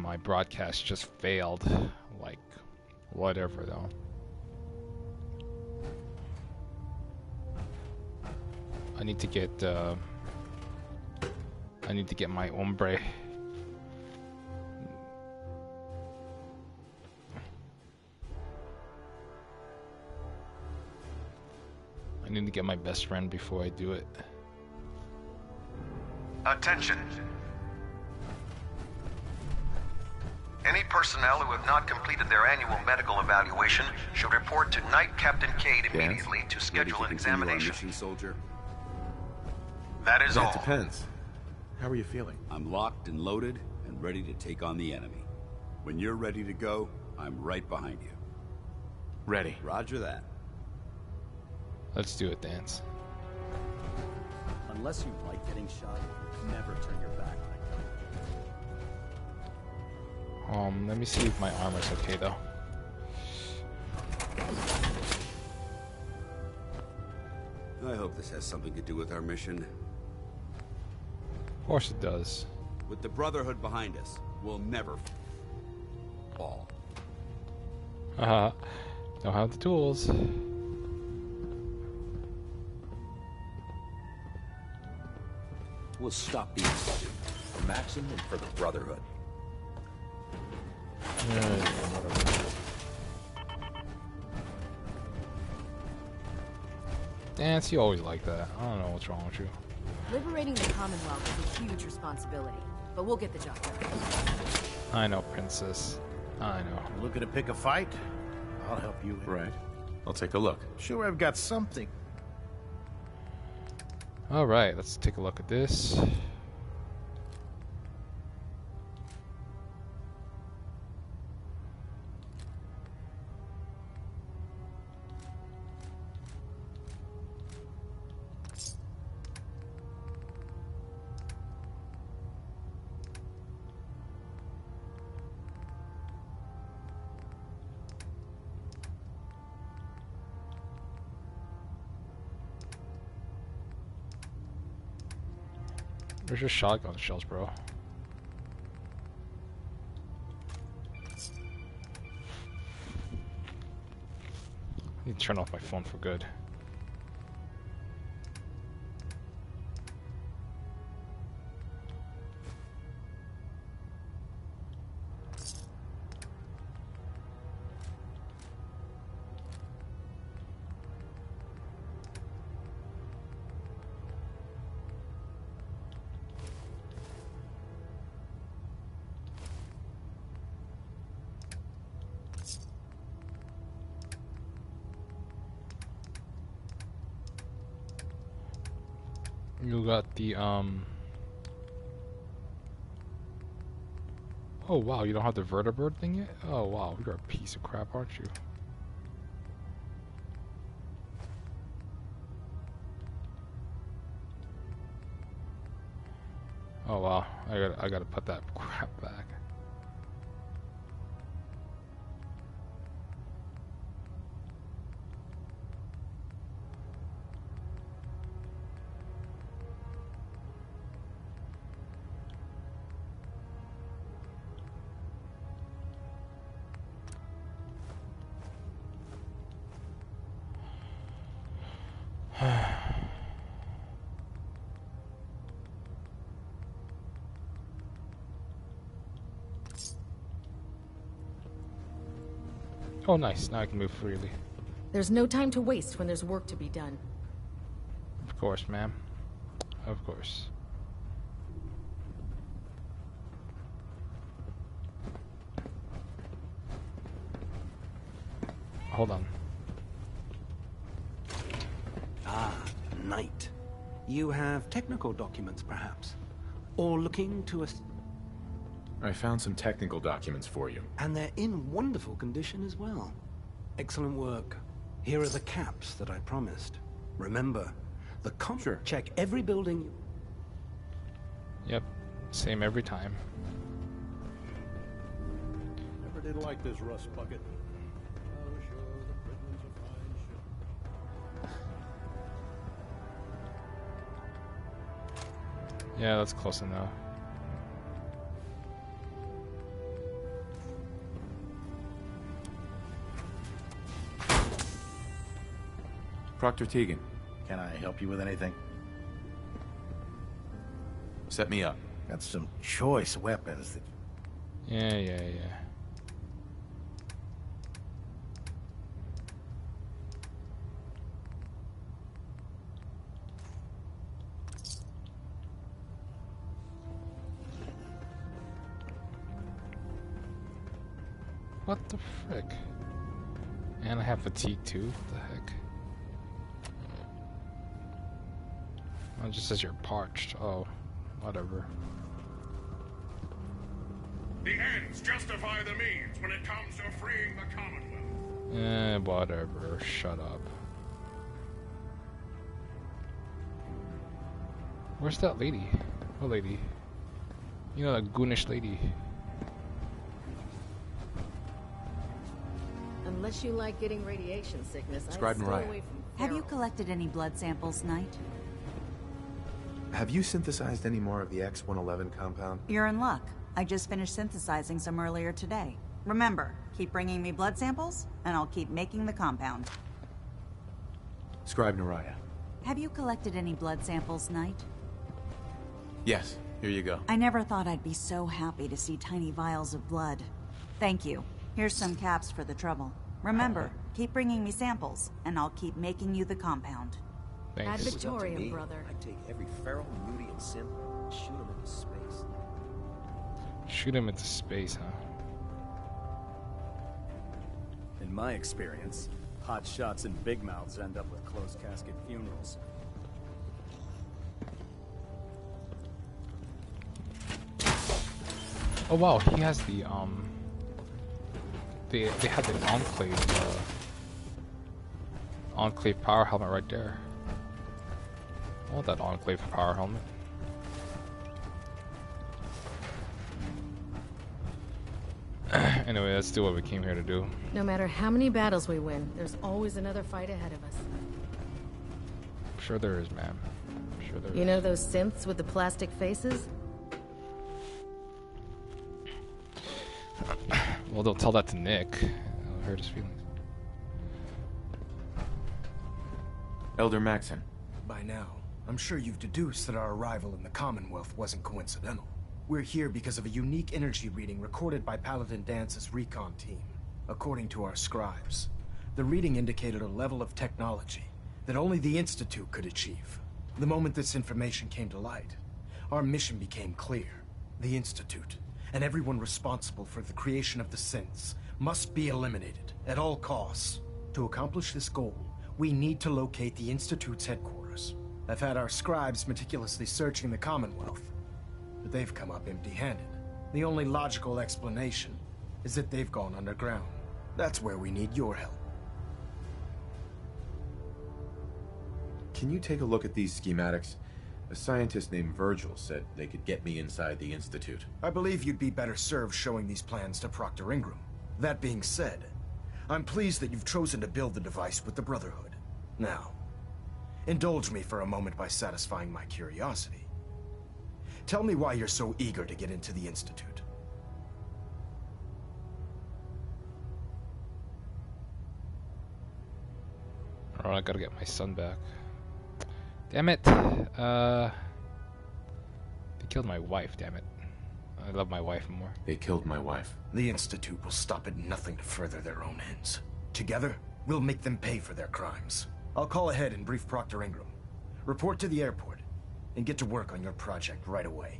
my broadcast just failed. Like, whatever though. I need to get my ombre. I need to get my best friend before I do it. Attention. Any personnel who have not completed their annual medical evaluation should report to Night Captain Cade immediately to schedule an examination. Mission, soldier? That is all. That depends. How are you feeling? I'm locked and loaded and ready to take on the enemy. When you're ready to go, I'm right behind you. Ready. Roger that. Let's do it, Dance. Unless you like getting shot, never turn your back like that. Let me see if my armor's okay though. I hope this has something to do with our mission. Of course it does. With the Brotherhood behind us, we'll never fall. Haha. Don't have the tools. We'll stop the incident for Maxim and for the Brotherhood. Dance, you always like that. I don't know what's wrong with you. Liberating the Commonwealth is a huge responsibility, but we'll get the job done. I know, Princess. I know. Looking to pick a fight? I'll help you. Right. I'll take a look. Sure, I've got something. Alright, let's take a look at this. Where's your shotgun shells, bro? I need to turn off my phone for good. You got the oh wow, you don't have the vertibird thing yet? Oh wow, you're a piece of crap, aren't you? Oh wow, I gotta put that crap back. Oh nice, now I can move freely. There's no time to waste when there's work to be done. Of course, ma'am. Of course. Hold on. Ah, Knight. You have technical documents, perhaps? Or looking to us? I found some technical documents for you. And they're in wonderful condition as well. Excellent work. Here are the caps that I promised. Remember, the Sure. check every building. Yep, same every time. Never did like this rust bucket. Oh, sure, the Britons are fine, sure. Yeah, that's close enough. Proctor Tegan. Can I help you with anything? Set me up. Got some choice weapons that... Yeah. What the frick? And I have fatigue too? What the heck? Oh, it just says you're parched. Oh, whatever. The ends justify the means when it comes to freeing the Commonwealth. Whatever. Shut up. Where's that lady? What lady? You know, that goonish lady. Unless you like getting radiation sickness, I'd Scribe stay Mariah. away from Have you feral. collected any blood samples, Knight? Have you synthesized any more of the X-111 compound? You're in luck. I just finished synthesizing some earlier today. Remember, keep bringing me blood samples, and I'll keep making the compound. Scribe Naraya. Have you collected any blood samples, Knight? Yes, here you go. I never thought I'd be so happy to see tiny vials of blood. Thank you. Here's some caps for the trouble. Remember, keep bringing me samples, and I'll keep making you the compound. Thanks. Ad Victoriam, brother. I'd take every feral, mutie, and synth and shoot him into space. Shoot him into space, huh? In my experience, hot shots and big mouths end up with closed casket funerals. Oh wow, he has the they had the Enclave power helmet right there. I want that Enclave power helmet. Anyway, let's do what we came here to do. No matter how many battles we win, there's always another fight ahead of us. I'm sure there is, man. I'm sure there is. You know those synths with the plastic faces? Well, don't tell that to Nick. It'll hurt his feelings. Elder Maxon. By now, I'm sure you've deduced that our arrival in the Commonwealth wasn't coincidental. We're here because of a unique energy reading recorded by Paladin Dance's recon team. According to our scribes, the reading indicated a level of technology that only the Institute could achieve. The moment this information came to light, our mission became clear. The Institute, and everyone responsible for the creation of the synths, must be eliminated at all costs. To accomplish this goal, we need to locate the Institute's headquarters. I've had our scribes meticulously searching the Commonwealth, but they've come up empty-handed. The only logical explanation is that they've gone underground. That's where we need your help. Can you take a look at these schematics? A scientist named Virgil said they could get me inside the Institute. I believe you'd be better served showing these plans to Proctor Ingram. That being said, I'm pleased that you've chosen to build the device with the Brotherhood. Now, indulge me for a moment by satisfying my curiosity. Tell me why you're so eager to get into the Institute. Oh, I gotta get my son back. Damn it! They killed my wife, damn it. I love my wife more. They killed my wife. The Institute will stop at nothing to further their own ends. Together, we'll make them pay for their crimes. I'll call ahead and brief Proctor Ingram. Report to the airport, and get to work on your project right away.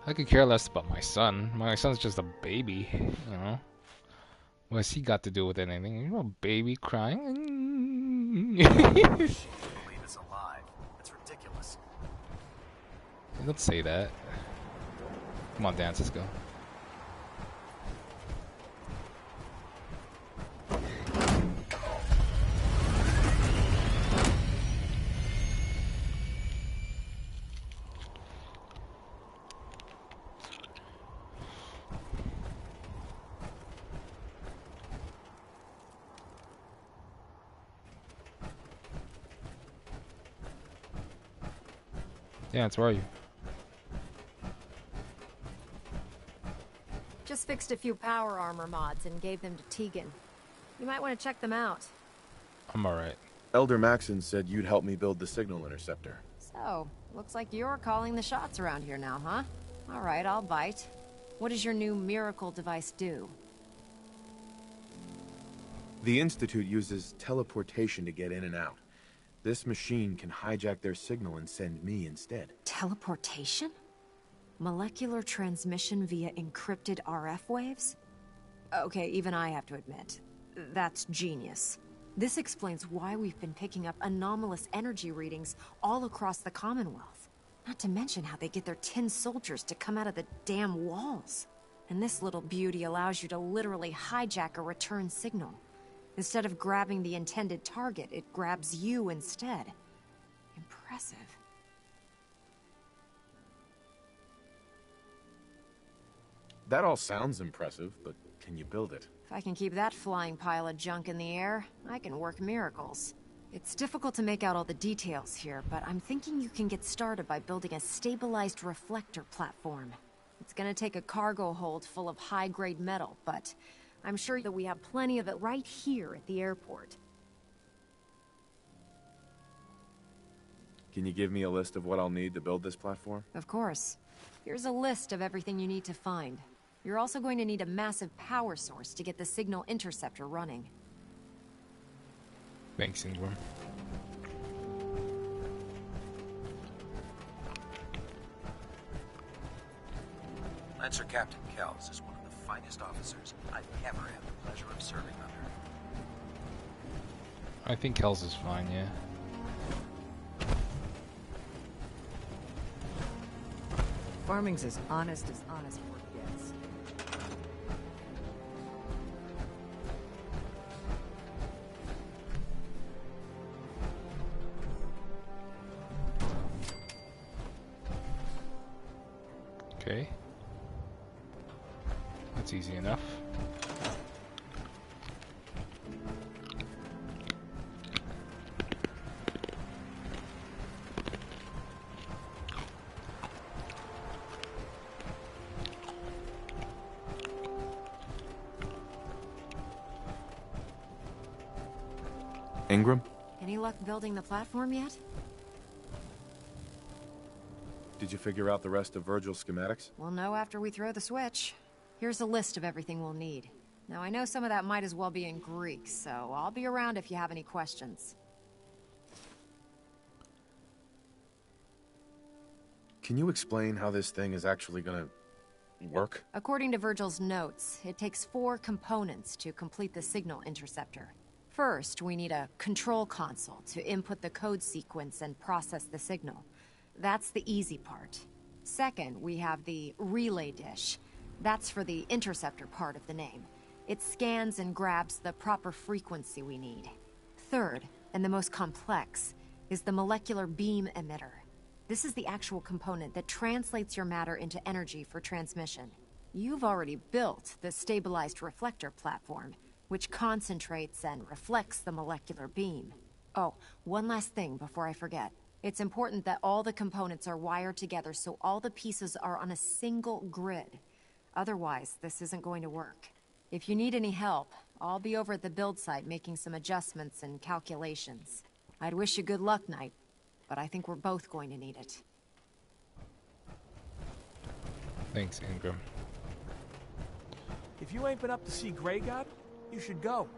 I could care less about my son. My son's just a baby, you know. What's he got to do with anything? You know, a baby crying. She can't believe it's alive. It's ridiculous. Don't say that. Come on, dance. Let's go. Dance, where are you? Just fixed a few power armor mods and gave them to Tegan. You might want to check them out. I'm alright. Elder Maxon said you'd help me build the signal interceptor. So, looks like you're calling the shots around here now, huh? Alright, I'll bite. What does your new miracle device do? The Institute uses teleportation to get in and out. This machine can hijack their signal and send me instead. Teleportation? Molecular transmission via encrypted RF waves? Okay, even I have to admit, that's genius. This explains why we've been picking up anomalous energy readings all across the Commonwealth. Not to mention how they get their tin soldiers to come out of the damn walls. And this little beauty allows you to literally hijack a return signal. Instead of grabbing the intended target, it grabs you instead. Impressive. That all sounds impressive, but can you build it? If I can keep that flying pile of junk in the air, I can work miracles. It's difficult to make out all the details here, but I'm thinking you can get started by building a stabilized reflector platform. It's gonna take a cargo hold full of high-grade metal, but I'm sure that we have plenty of it right here at the airport. Can you give me a list of what I'll need to build this platform? Of course. Here's a list of everything you need to find. You're also going to need a massive power source to get the signal interceptor running. Thanks, Ingram. Lancer Captain Kells is one of the finest officers I've ever had the pleasure of serving under. I think Kells is fine, yeah. Farming's as honest work gets. Okay. That's easy enough. Ingram? Any luck building the platform yet? Did you figure out the rest of Virgil's schematics? We'll know after we throw the switch. Here's a list of everything we'll need. Now, I know some of that might as well be in Greek, so I'll be around if you have any questions. Can you explain how this thing is actually gonna work? According to Virgil's notes, it takes 4 components to complete the signal interceptor. First, we need a control console to input the code sequence and process the signal. That's the easy part. Second, we have the relay dish. That's for the interceptor part of the name. It scans and grabs the proper frequency we need. Third, and the most complex, is the molecular beam emitter. This is the actual component that translates your matter into energy for transmission. You've already built the stabilized reflector platform, which concentrates and reflects the molecular beam. Oh, one last thing before I forget. It's important that all the components are wired together so all the pieces are on a single grid. Otherwise, this isn't going to work. If you need any help, I'll be over at the build site making some adjustments and calculations. I'd wish you good luck, Knight, but I think we're both going to need it. Thanks, Ingram. If you ain't been up to see Grey God, you should go.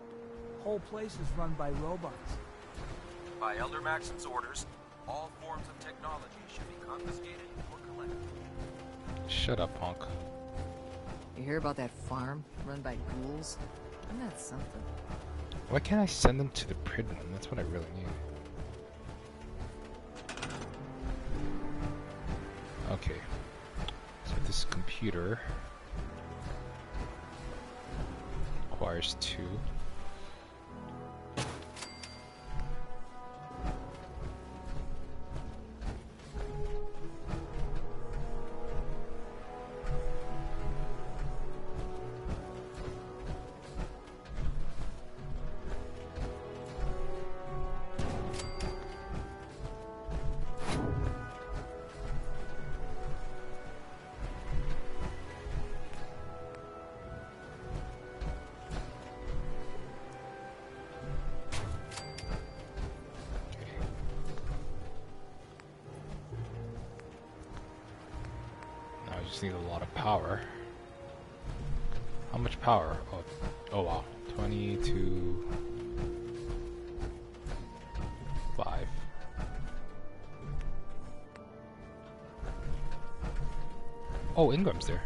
Whole place is run by robots. By Elder Maxon's orders, all forms of technology should be confiscated or collected. Shut up, punk. You hear about that farm run by ghouls? Isn't that something? Why can't I send them to the prison? That's what I really need. Okay. So this computer requires 2. Just need a lot of power. How much power? Oh wow. 20 to 5. Oh, Ingram's there.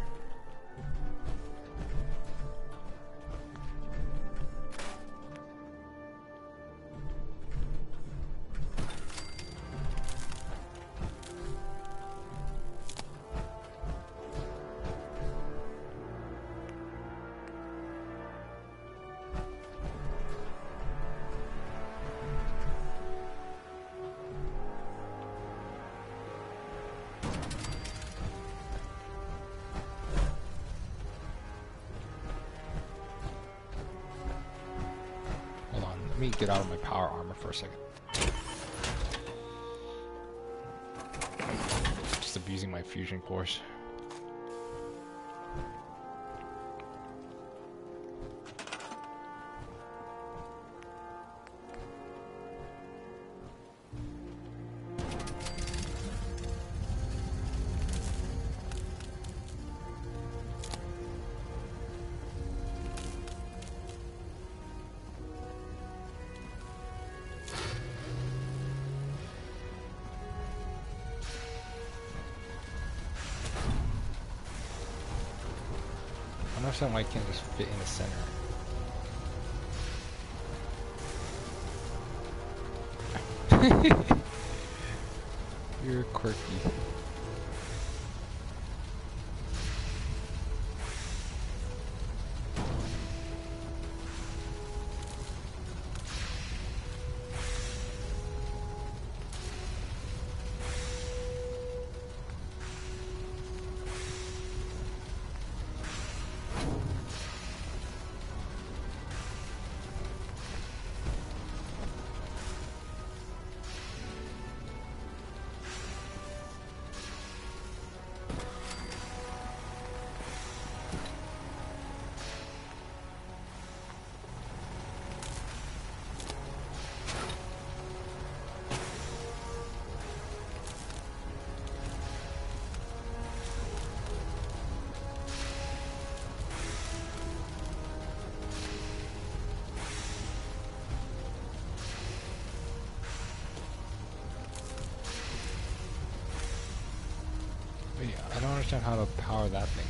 Let me get out of my power armor for a second. Just abusing my fusion cores. I don't understand why I can't just fit in the center. You're quirky. Wait, I don't understand how to power that thing.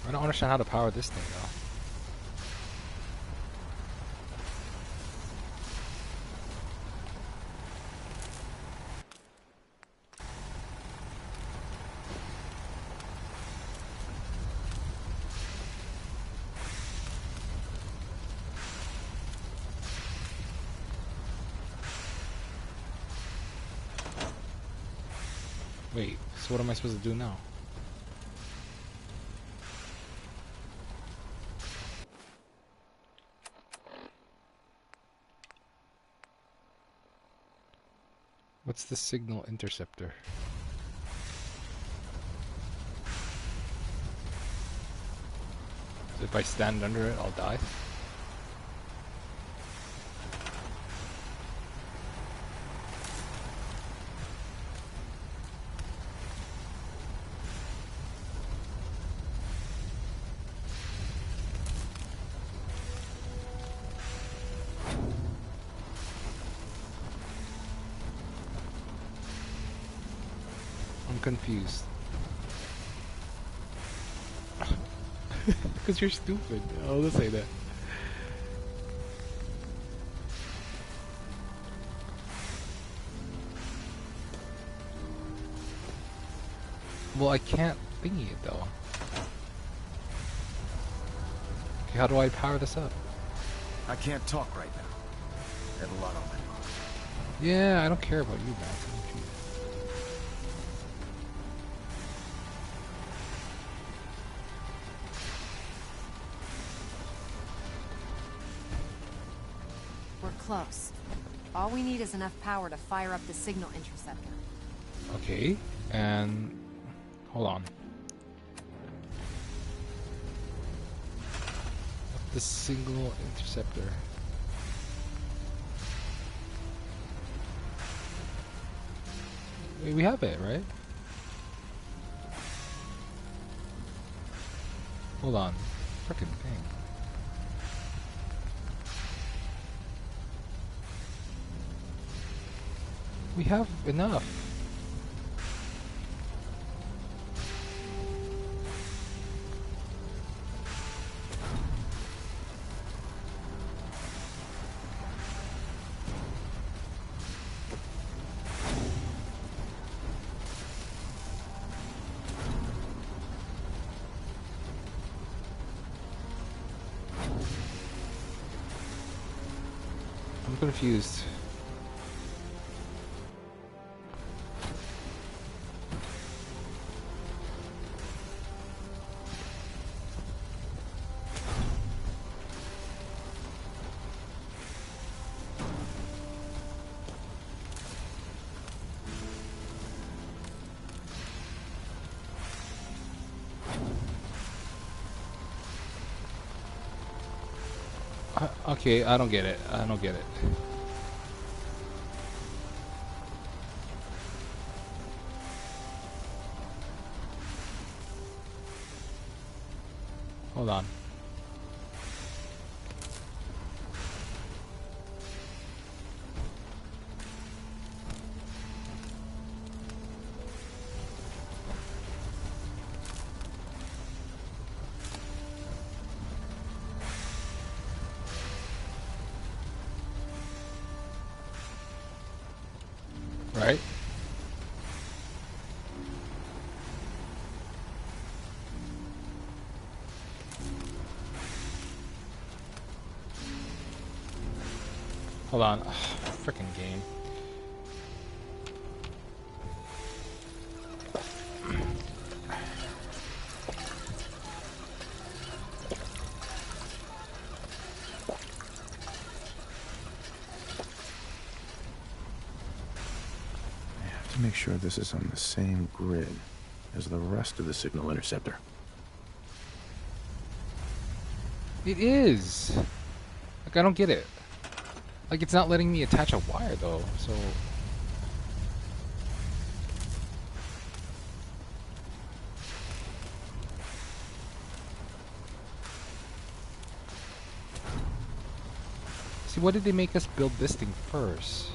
I don't understand how to power this thing though. Wait, so what am I supposed to do now? What's the signal interceptor? So if I stand under it, I'll die? I'm confused. Because you're stupid. I'll just say that. Well, I can't thingy it though. Okay, how do I power this up? I can't talk right now. I have a lot on my mind. Yeah, I don't care about you, man. We're close. All we need is enough power to fire up the signal interceptor. Okay, and hold on. What the signal interceptor. We have it, right? Hold on. Frickin' thing. We have enough. I'm confused. Okay, I don't get it. I don't get it. Hold on. Right? Hold on. Frickin' game. To make sure this is on the same grid as the rest of the signal interceptor. It is. Like, I don't get it. Like, it's not letting me attach a wire though, so. See, why did they make us build this thing first?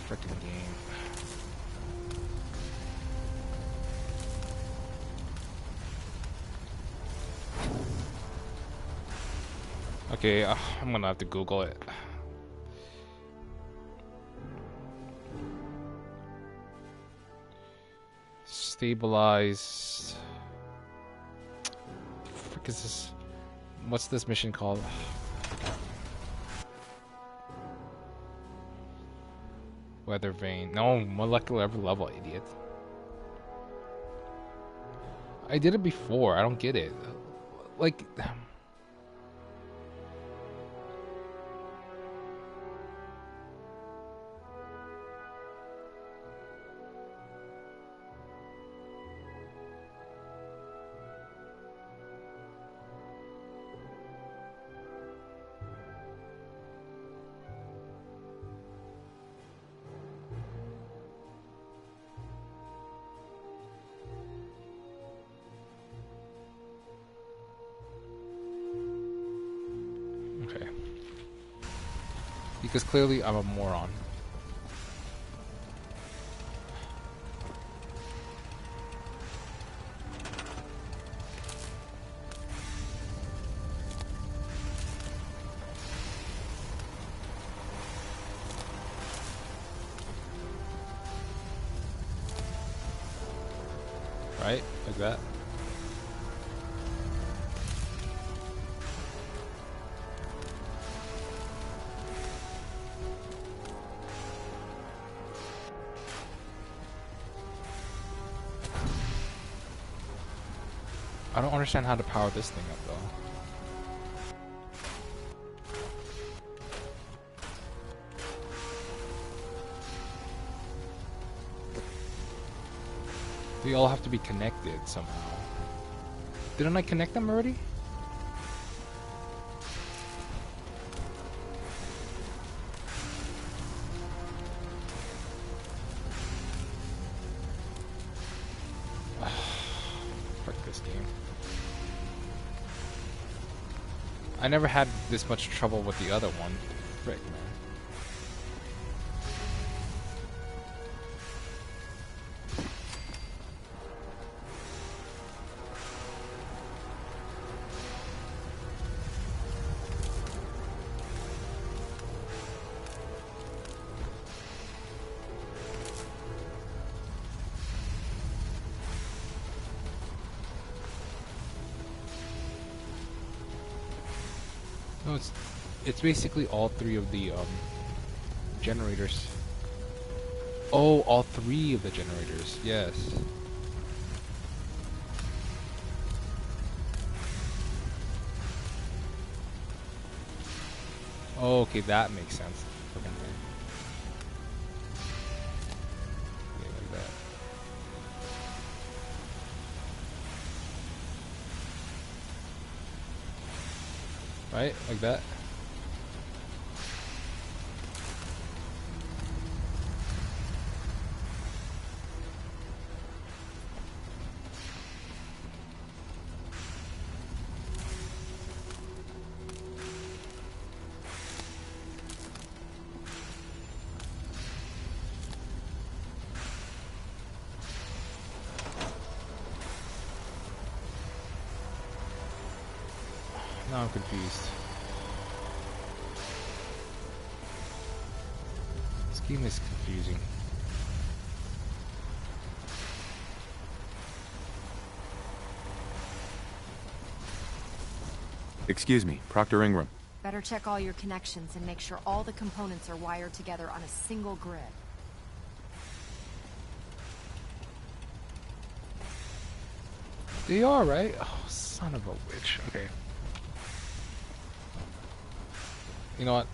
Frickin' game. Okay, I'm gonna have to Google it. Stabilized. Frick is this? What's this mission called? Weather vane. No, molecular level, idiot. I did it before. I don't get it. Like. Okay. Because clearly I'm a moron. Right? Like that. I don't understand how to power this thing up though. They all have to be connected somehow. Didn't I connect them already? Fuck this game. I never had this much trouble with the other one. Frick, man. No, it's basically all three of the generators. Oh, all three of the generators. Yes. Oh, okay, that makes sense. Okay, like that. Right? Like that. Now I'm confused. This game is confusing. Excuse me, Proctor Ingram. Better check all your connections and make sure all the components are wired together on a single grid. They are, right? Oh, son of a witch. Okay. You know what?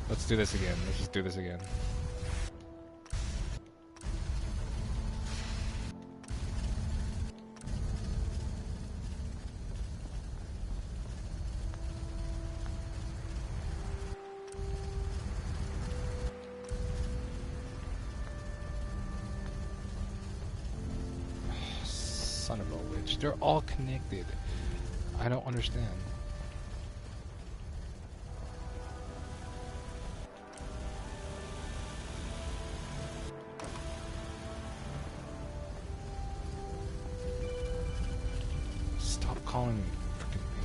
Let's do this again. Let's just do this again. Son of a witch. They're all connected. I don't understand. Stop calling me freaking me.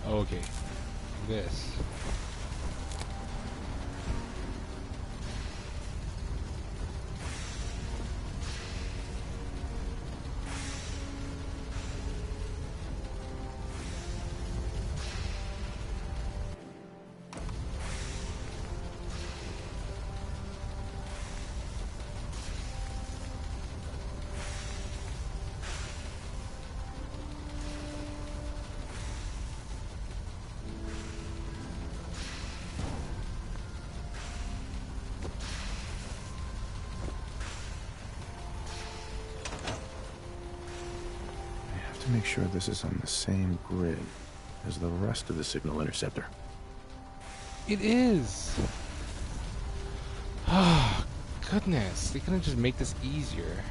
Okay. This. to make sure this is on the same grid as the rest of the signal interceptor. It is. Ah, goodness. They couldn't just make this easier.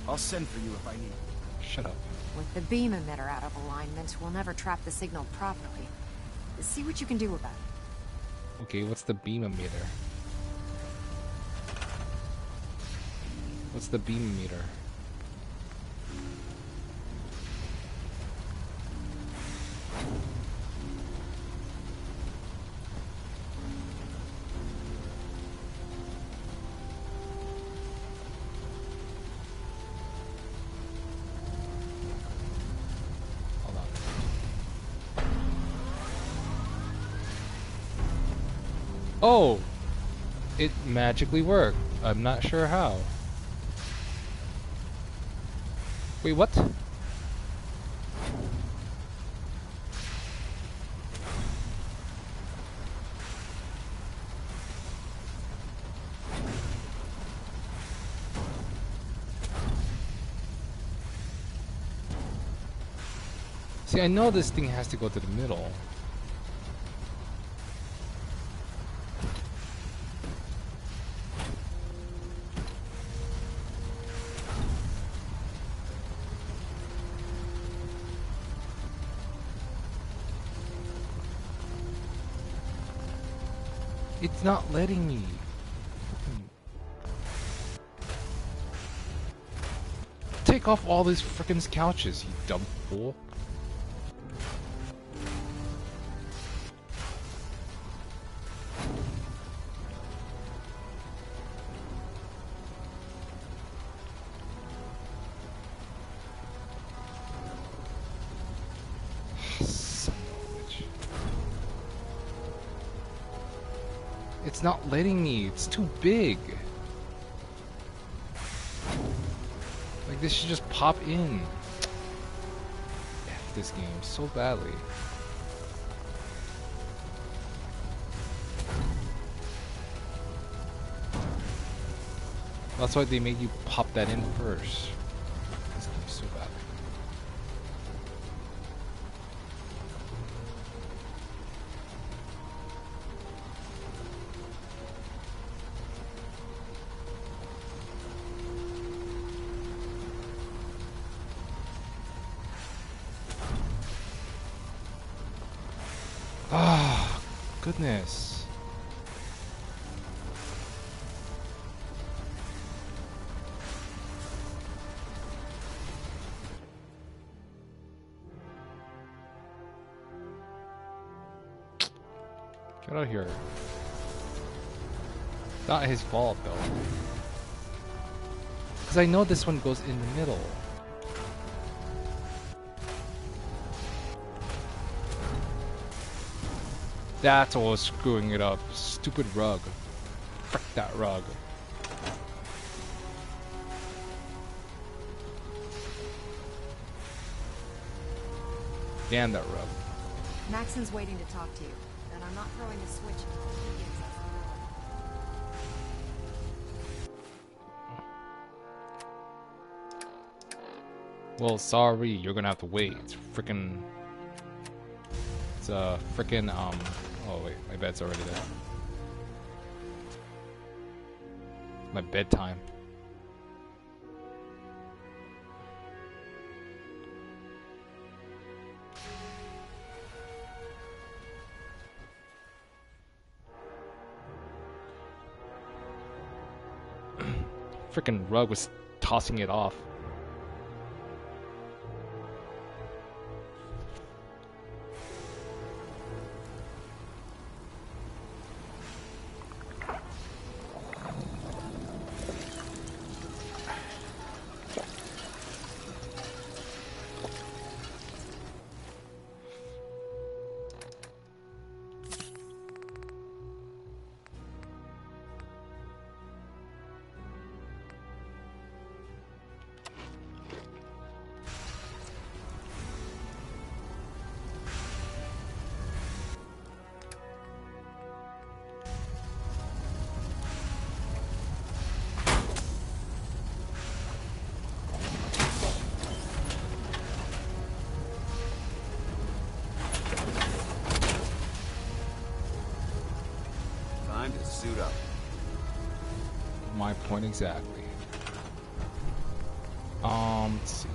I'll send for you if I need. Shut up. With the beam emitter out of alignment, we'll never trap the signal properly. See what you can do about it. Okay, what's the beam emitter? What's the beam emitter? Oh! It magically worked. I'm not sure how. Wait, what? See, I know this thing has to go to the middle. It's not letting me. Take off all these frickin' couches, you dumb fool. It's not letting me. It's too big. Like, this should just pop in. F this game so badly. That's why they made you pop that in first. This game is so badly. Ah, goodness. Get out of here. Not his fault though. Because I know this one goes in the middle. That's what was screwing it up. Stupid rug. Frick that rug. Damn that rug. Maxon's waiting to talk to you, and I'm not throwing a switch until he gives us the order. Well, sorry, you're gonna have to wait. It's frickin'... It's frickin', oh wait, my bed's already there. My bedtime. Frickin' rug was tossing it off. suit up. My point exactly. Let's see.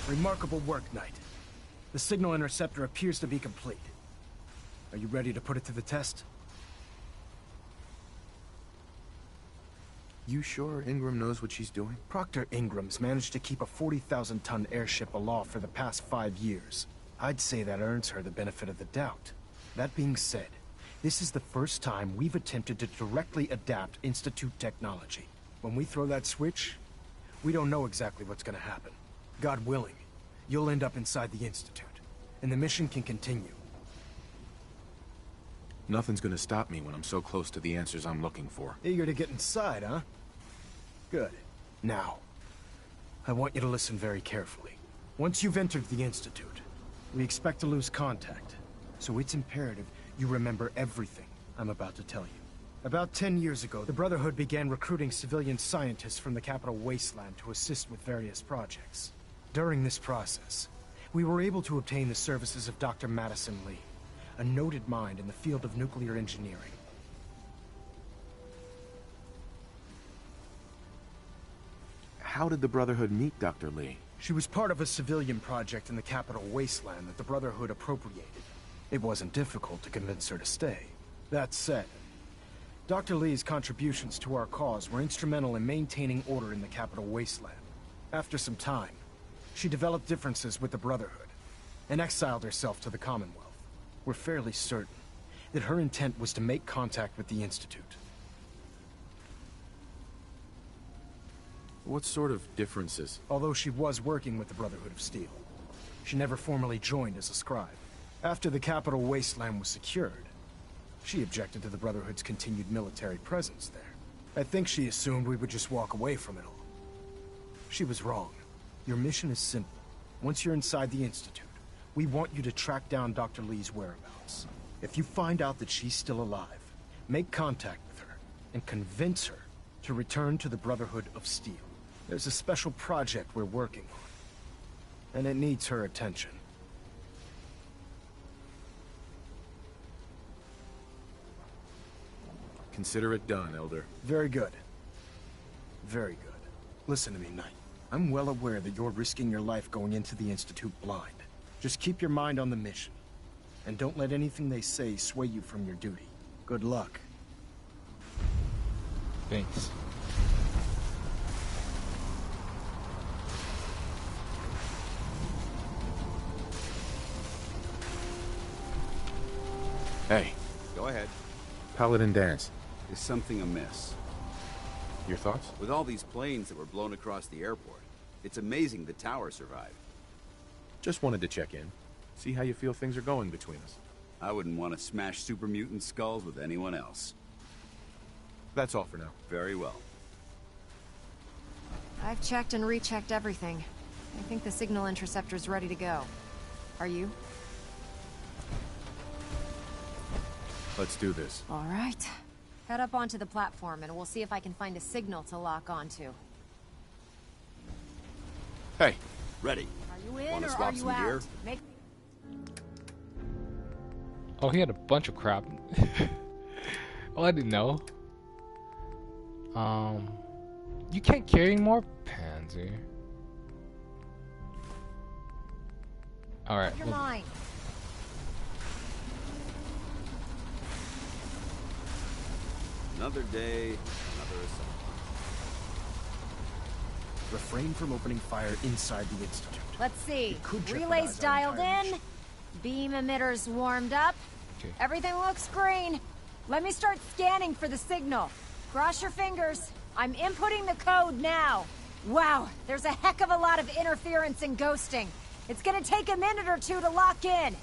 Remarkable work, Knight. The signal interceptor appears to be complete. Are you ready to put it to the test? You sure Ingram knows what she's doing? Proctor Ingram's managed to keep a 40,000-ton airship aloft for the past 5 years. I'd say that earns her the benefit of the doubt. That being said, this is the first time we've attempted to directly adapt Institute technology. When we throw that switch, we don't know exactly what's gonna happen. God willing, you'll end up inside the Institute, and the mission can continue. Nothing's gonna stop me when I'm so close to the answers I'm looking for. Eager to get inside, huh? Good. Now, I want you to listen very carefully. Once you've entered the Institute, we expect to lose contact, so it's imperative you remember everything I'm about to tell you. About 10 years ago, the Brotherhood began recruiting civilian scientists from the capital wasteland to assist with various projects. During this process, we were able to obtain the services of Dr. Madison Lee, a noted mind in the field of nuclear engineering. How did the Brotherhood meet Dr. Lee? She was part of a civilian project in the capital wasteland that the Brotherhood appropriated. It wasn't difficult to convince her to stay. That said, Dr. Lee's contributions to our cause were instrumental in maintaining order in the capital wasteland. After some time, she developed differences with the Brotherhood and exiled herself to the Commonwealth. We're fairly certain that her intent was to make contact with the Institute. What sort of differences? Although she was working with the Brotherhood of Steel, she never formally joined as a scribe. After the capital wasteland was secured, she objected to the Brotherhood's continued military presence there. I think she assumed we would just walk away from it all. She was wrong. Your mission is simple. Once you're inside the Institute, we want you to track down Dr. Lee's whereabouts. If you find out that she's still alive, make contact with her and convince her to return to the Brotherhood of Steel. There's a special project we're working on, and it needs her attention. Consider it done, Elder. Very good. Very good. Listen to me, Knight. I'm well aware that you're risking your life going into the Institute blind. Just keep your mind on the mission, and don't let anything they say sway you from your duty. Good luck. Thanks. Hey. Go ahead. Paladin Dance. Is something amiss? Your thoughts? With all these planes that were blown across the airport, it's amazing the tower survived. Just wanted to check in. See how you feel things are going between us. I wouldn't want to smash super mutant skulls with anyone else. That's all for now. Very well. I've checked and rechecked everything. I think the signal interceptor's ready to go. Are you? Let's do this. All right. Head up onto the platform and we'll see if I can find a signal to lock onto. Hey. Ready. Are you in Wanna or swap are you some out? gear? Oh, he had a bunch of crap. Oh, I didn't know. You can't carry more Pansy. Alright. You're mine. Another day, another assault. Refrain from opening fire inside the Institute. Let's see. It could Relays jeopardize our dialed entire in. mission. Beam emitters warmed up. Everything looks green. Let me start scanning for the signal. Cross your fingers. I'm inputting the code now. Wow, there's a heck of a lot of interference and ghosting. It's gonna take a minute or two to lock in.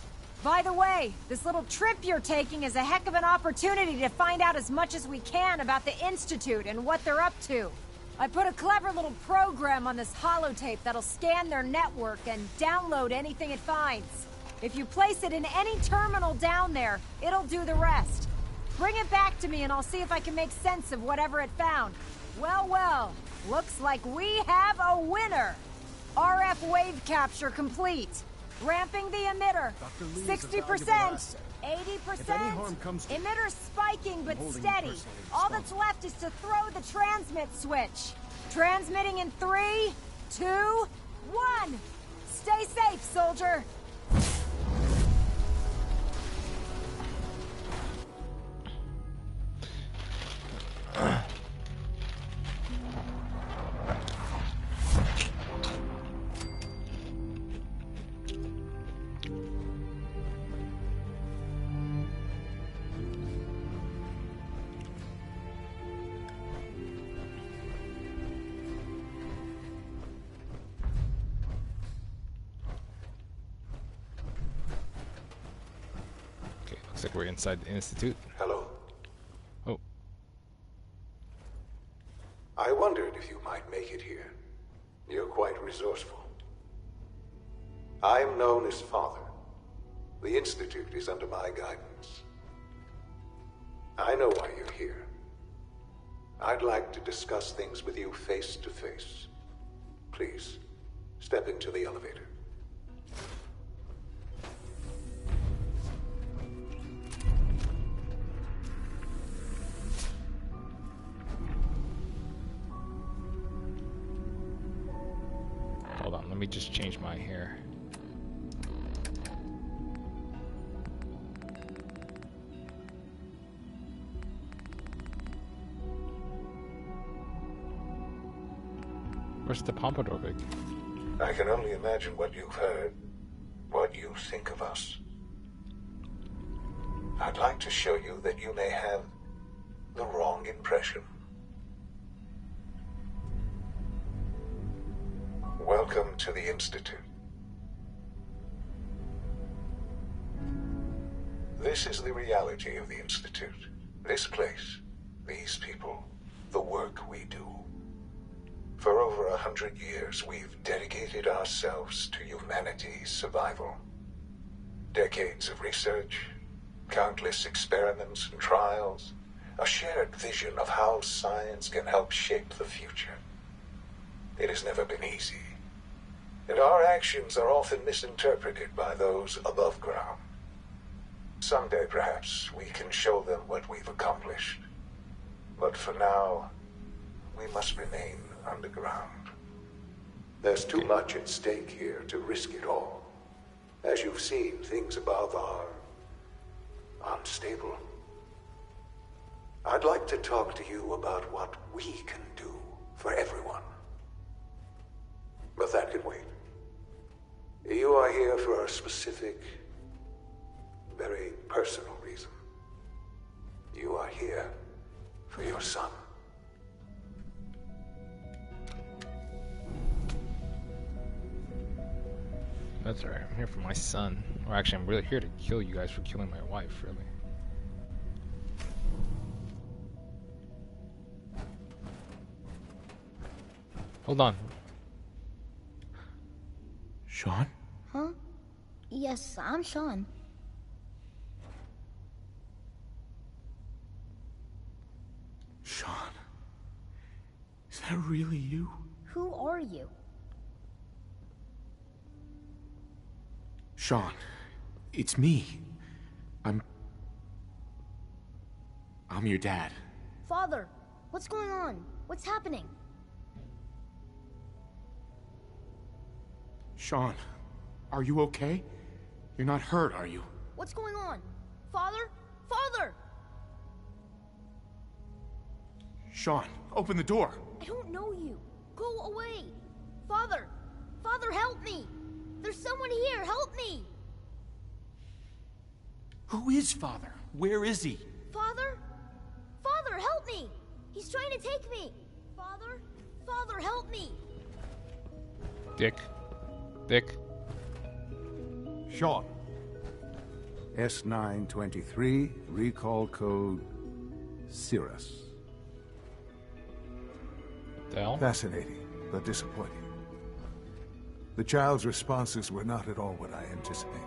By the way, this little trip you're taking is a heck of an opportunity to find out as much as we can about the Institute and what they're up to. I put a clever little program on this holotape that'll scan their network and download anything it finds. If you place it in any terminal down there, it'll do the rest. Bring it back to me and I'll see if I can make sense of whatever it found. Well, well, looks like we have a winner. RF wave capture complete. Ramping the emitter. 60%, 80%. Emitter spiking but steady. All that's left is to throw the transmit switch. Transmitting in 3, 2, 1. Stay safe, soldier. Looks like we're inside the Institute. Hello. Oh. I wondered if you might make it here. You're quite resourceful. I'm known as Father. The Institute is under my guidance. I know why you're here. I'd like to discuss things with you face to face. Please, step into the elevator. Hold on, let me just change my hair. Where's the pompadour wig? I can only imagine what you've heard, what you think of us. I'd like to show you that you may have the wrong impression. Welcome to the Institute. This is the reality of the Institute. This place, these people, the work we do. For over 100 years, we've dedicated ourselves to humanity's survival. Decades of research, countless experiments and trials, a shared vision of how science can help shape the future. It has never been easy, and our actions are often misinterpreted by those above ground. Someday, perhaps, we can show them what we've accomplished. But for now, we must remain underground. There's too much at stake here to risk it all. As you've seen, things above are unstable. I'd like to talk to you about what we can do for everyone. But that can wait. You are here for a specific, very personal reason. You are here for your son. That's alright, I'm here for my son. Or actually, I'm really here to kill you guys for killing my wife, really. Hold on. Sean? Huh? Yes, I'm Sean. Sean? Is that really you? Who are you? Sean, it's me. I'm your dad. Father, what's going on? What's happening? Sean, are you okay? You're not hurt, are you? What's going on? Father? Father! Sean, open the door. I don't know you. Go away. Father! Father, help me! There's someone here! Help me! Who is Father? Where is he? Father? Father, help me! He's trying to take me! Father? Father, help me! Dick. Dick. Sean. S923, recall code Cirrus. Fascinating, but disappointing. The child's responses were not at all what I anticipated.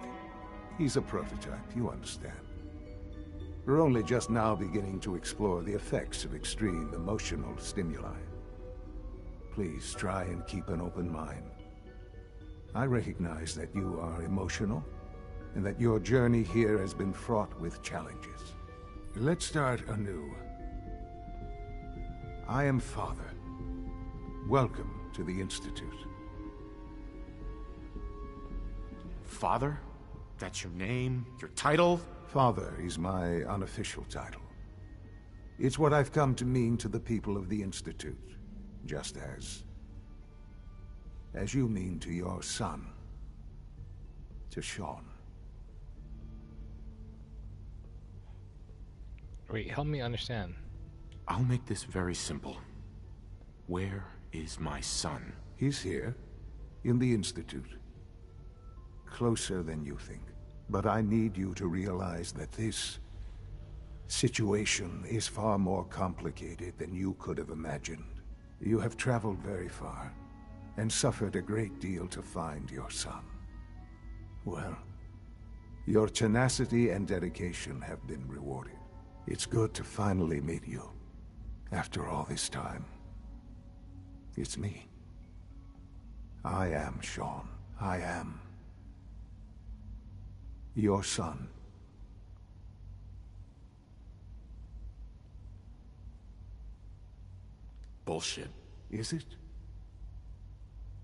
He's a prototype, you understand. We're only just now beginning to explore the effects of extreme emotional stimuli. Please try and keep an open mind. I recognize that you are emotional, and that your journey here has been fraught with challenges. Let's start anew. I am Father. Welcome to the Institute. Father? That's your name? Your title? Father is my unofficial title. It's what I've come to mean to the people of the Institute, just as you mean to your son, to Sean. Wait, help me understand. I'll make this very simple. Where is my son? He's here, in the Institute. Closer than you think. But I need you to realize that this situation is far more complicated than you could have imagined. You have traveled very far, and suffered a great deal to find your son. Well, your tenacity and dedication have been rewarded. It's good to finally meet you. After all this time, it's me. I am Sean. I am your son. Bullshit. Is it?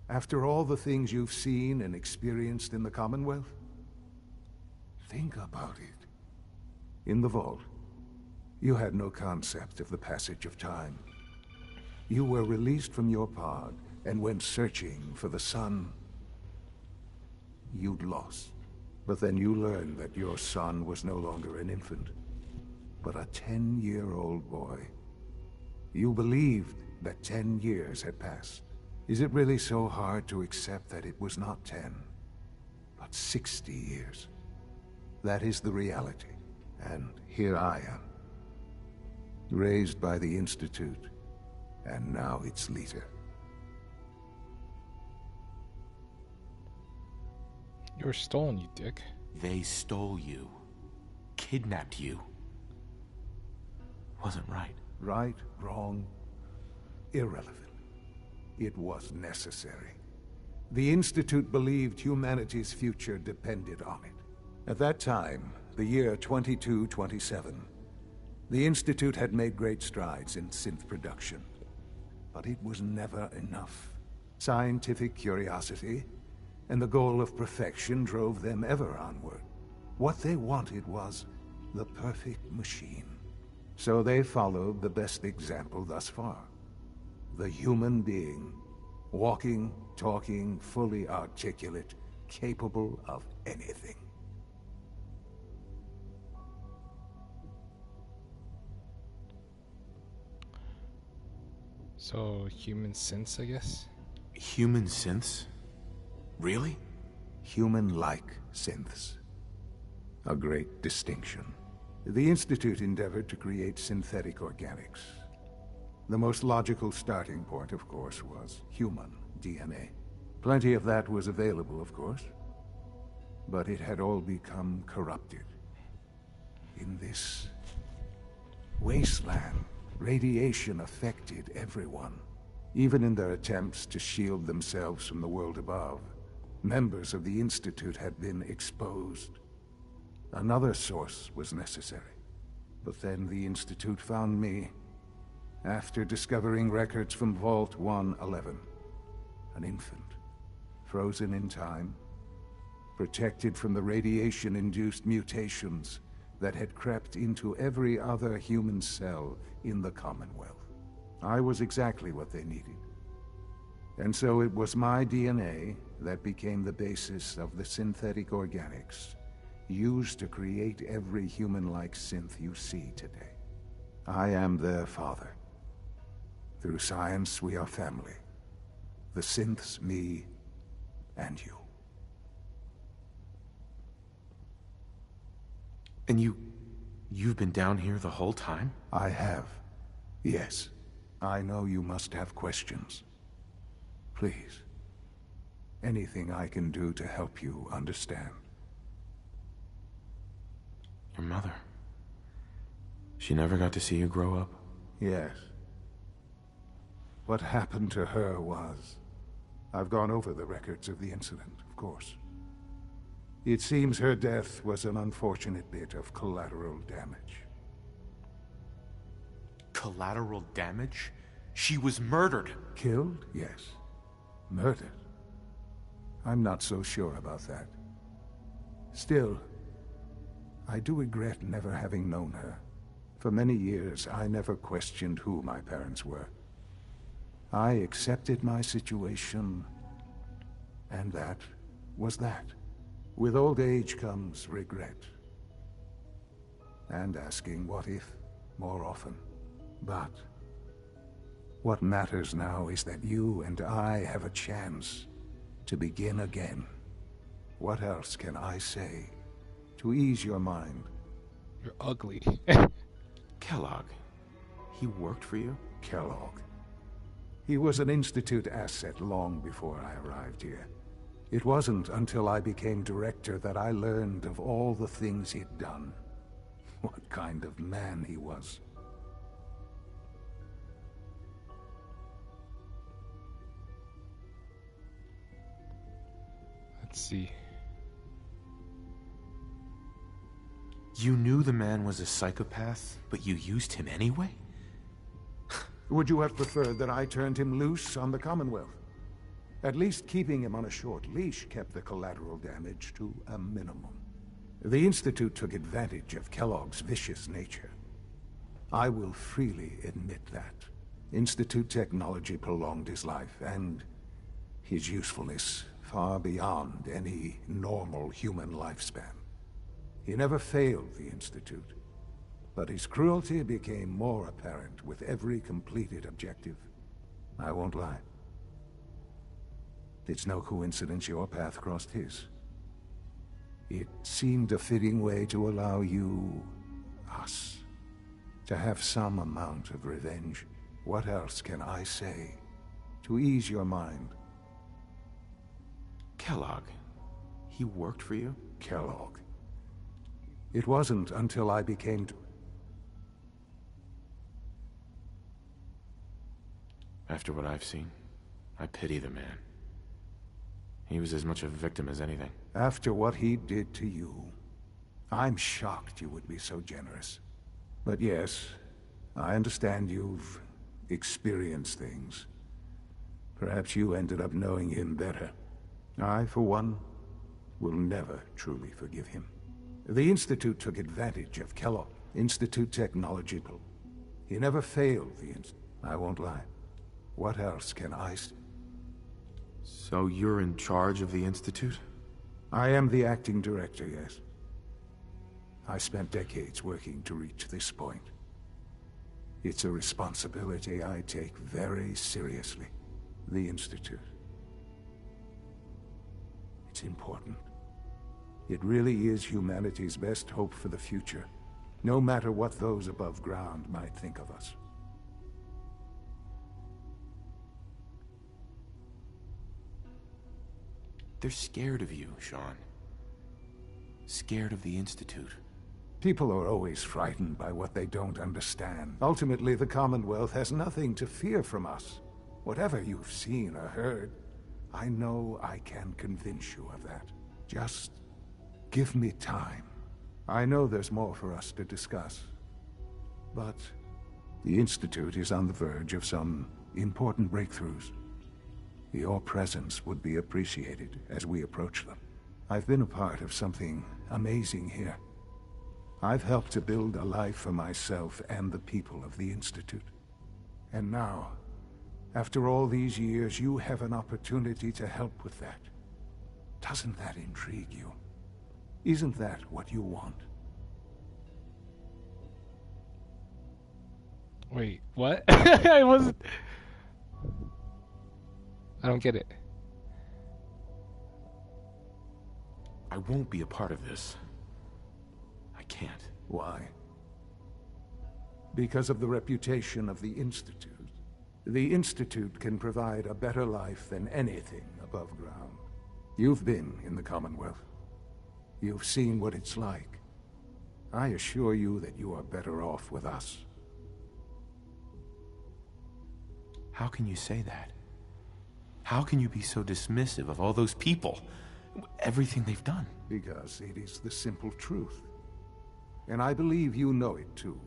After all the things you've seen and experienced in the Commonwealth? Think about it. In the vault, you had no concept of the passage of time. You were released from your pod and went searching for the son you'd lost. But then you learned that your son was no longer an infant, but a 10-year-old boy. You believed that 10 years had passed. Is it really so hard to accept that it was not 10, but 60 years? That is the reality. And here I am, raised by the Institute, and now its leader. You were stolen, you dick. They stole you. Kidnapped you. Wasn't right. Right, wrong, irrelevant. It was necessary. The Institute believed humanity's future depended on it. At that time, the year 2227, the Institute had made great strides in synth production. But it was never enough. Scientific curiosity and the goal of perfection drove them ever onward. What they wanted was the perfect machine. So they followed the best example thus far. The human being, walking, talking, fully articulate, capable of anything. So, human synths, I guess? Human synths? Really? Human-like synths. A great distinction. The Institute endeavored to create synthetic organics. The most logical starting point, of course, was human DNA. Plenty of that was available, of course. But it had all become corrupted. In this wasteland, radiation affected everyone. Even in their attempts to shield themselves from the world above, members of the Institute had been exposed. Another source was necessary. But then the Institute found me, after discovering records from Vault 111. An infant, frozen in time, protected from the radiation-induced mutations that had crept into every other human cell in the Commonwealth. I was exactly what they needed. And so it was my DNA that became the basis of the synthetic organics used to create every human-like synth you see today. I am their father. Through science, we are family. The synths, me, and you. And you've been down here the whole time? I have. Yes. I know you must have questions. Please. Anything I can do to help you understand. Your mother. She never got to see you grow up? Yes. What happened to her was... I've gone over the records of the incident, of course. It seems her death was an unfortunate bit of collateral damage. Collateral damage? She was murdered. Killed? Yes. Murdered? I'm not so sure about that. Still, I do regret never having known her. For many years, I never questioned who my parents were. I accepted my situation, and that was that. With old age comes regret. And asking what if more often. But what matters now is that you and I have a chance to begin again. What else can I say to ease your mind? You're ugly. Kellogg. He worked for you? Kellogg. He was an Institute asset long before I arrived here. It wasn't until I became director that I learned of all the things he'd done. What kind of man he was. Let's see. You knew the man was a psychopath, but you used him anyway? Would you have preferred that I turned him loose on the Commonwealth? At least keeping him on a short leash kept the collateral damage to a minimum. The Institute took advantage of Kellogg's vicious nature. I will freely admit that. Institute technology prolonged his life, and his usefulness far beyond any normal human lifespan. He never failed the Institute, but his cruelty became more apparent with every completed objective. I won't lie. It's no coincidence your path crossed his. It seemed a fitting way to allow you, us, to have some amount of revenge. What else can I say to ease your mind? Kellogg. He worked for you? Kellogg. It wasn't until I became... After what I've seen, I pity the man. He was as much a victim as anything. After what he did to you, I'm shocked you would be so generous. But yes, I understand you've experienced things. Perhaps you ended up knowing him better. I, for one, will never truly forgive him. The Institute took advantage of Kellogg. Institute technology. He never failed the Institute. I won't lie. What else can I say? So you're in charge of the Institute? I am the acting director, yes. I spent decades working to reach this point. It's a responsibility I take very seriously. The Institute. It's important. It really is humanity's best hope for the future, no matter what those above ground might think of us. They're scared of you, Sean. Scared of the Institute. People are always frightened by what they don't understand. Ultimately, the Commonwealth has nothing to fear from us. Whatever you've seen or heard, I know I can convince you of that. Just give me time. I know there's more for us to discuss. But the Institute is on the verge of some important breakthroughs. Your presence would be appreciated as we approach them. I've been a part of something amazing here. I've helped to build a life for myself and the people of the Institute. And now, after all these years, you have an opportunity to help with that. Doesn't that intrigue you? Isn't that what you want? Wait, what? I wasn't... I don't get it. I won't be a part of this. I can't. Why? Because of the reputation of the Institute. The Institute can provide a better life than anything above ground. You've been in the Commonwealth. You've seen what it's like. I assure you that you are better off with us. How can you say that? How can you be so dismissive of all those people? Everything they've done? Because it is the simple truth. And I believe you know it too.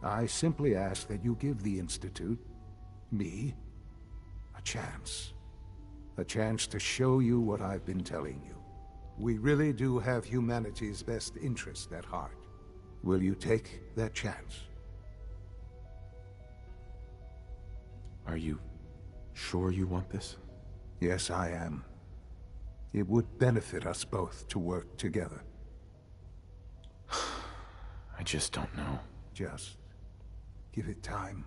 I simply ask that you give the Institute, me, a chance. A chance to show you what I've been telling you. We really do have humanity's best interest at heart. Will you take that chance? Are you sure you want this? Yes, I am. It would benefit us both to work together. I just don't know. Just give it time.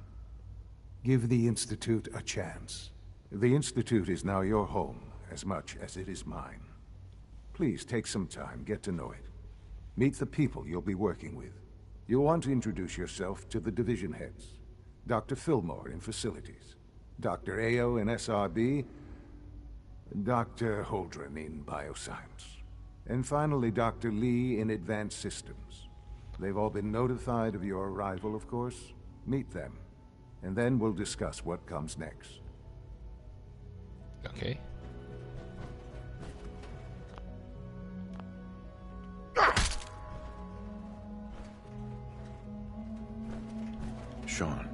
Give the Institute a chance. The Institute is now your home as much as it is mine. Please take some time, get to know it. Meet the people you'll be working with. You'll want to introduce yourself to the division heads. Dr. Fillmore in Facilities, Dr. Ao in SRB, Dr. Holdren in Bioscience, and finally Dr. Lee in Advanced Systems. They've all been notified of your arrival, of course. Meet them, and then we'll discuss what comes next. Okay. Sean,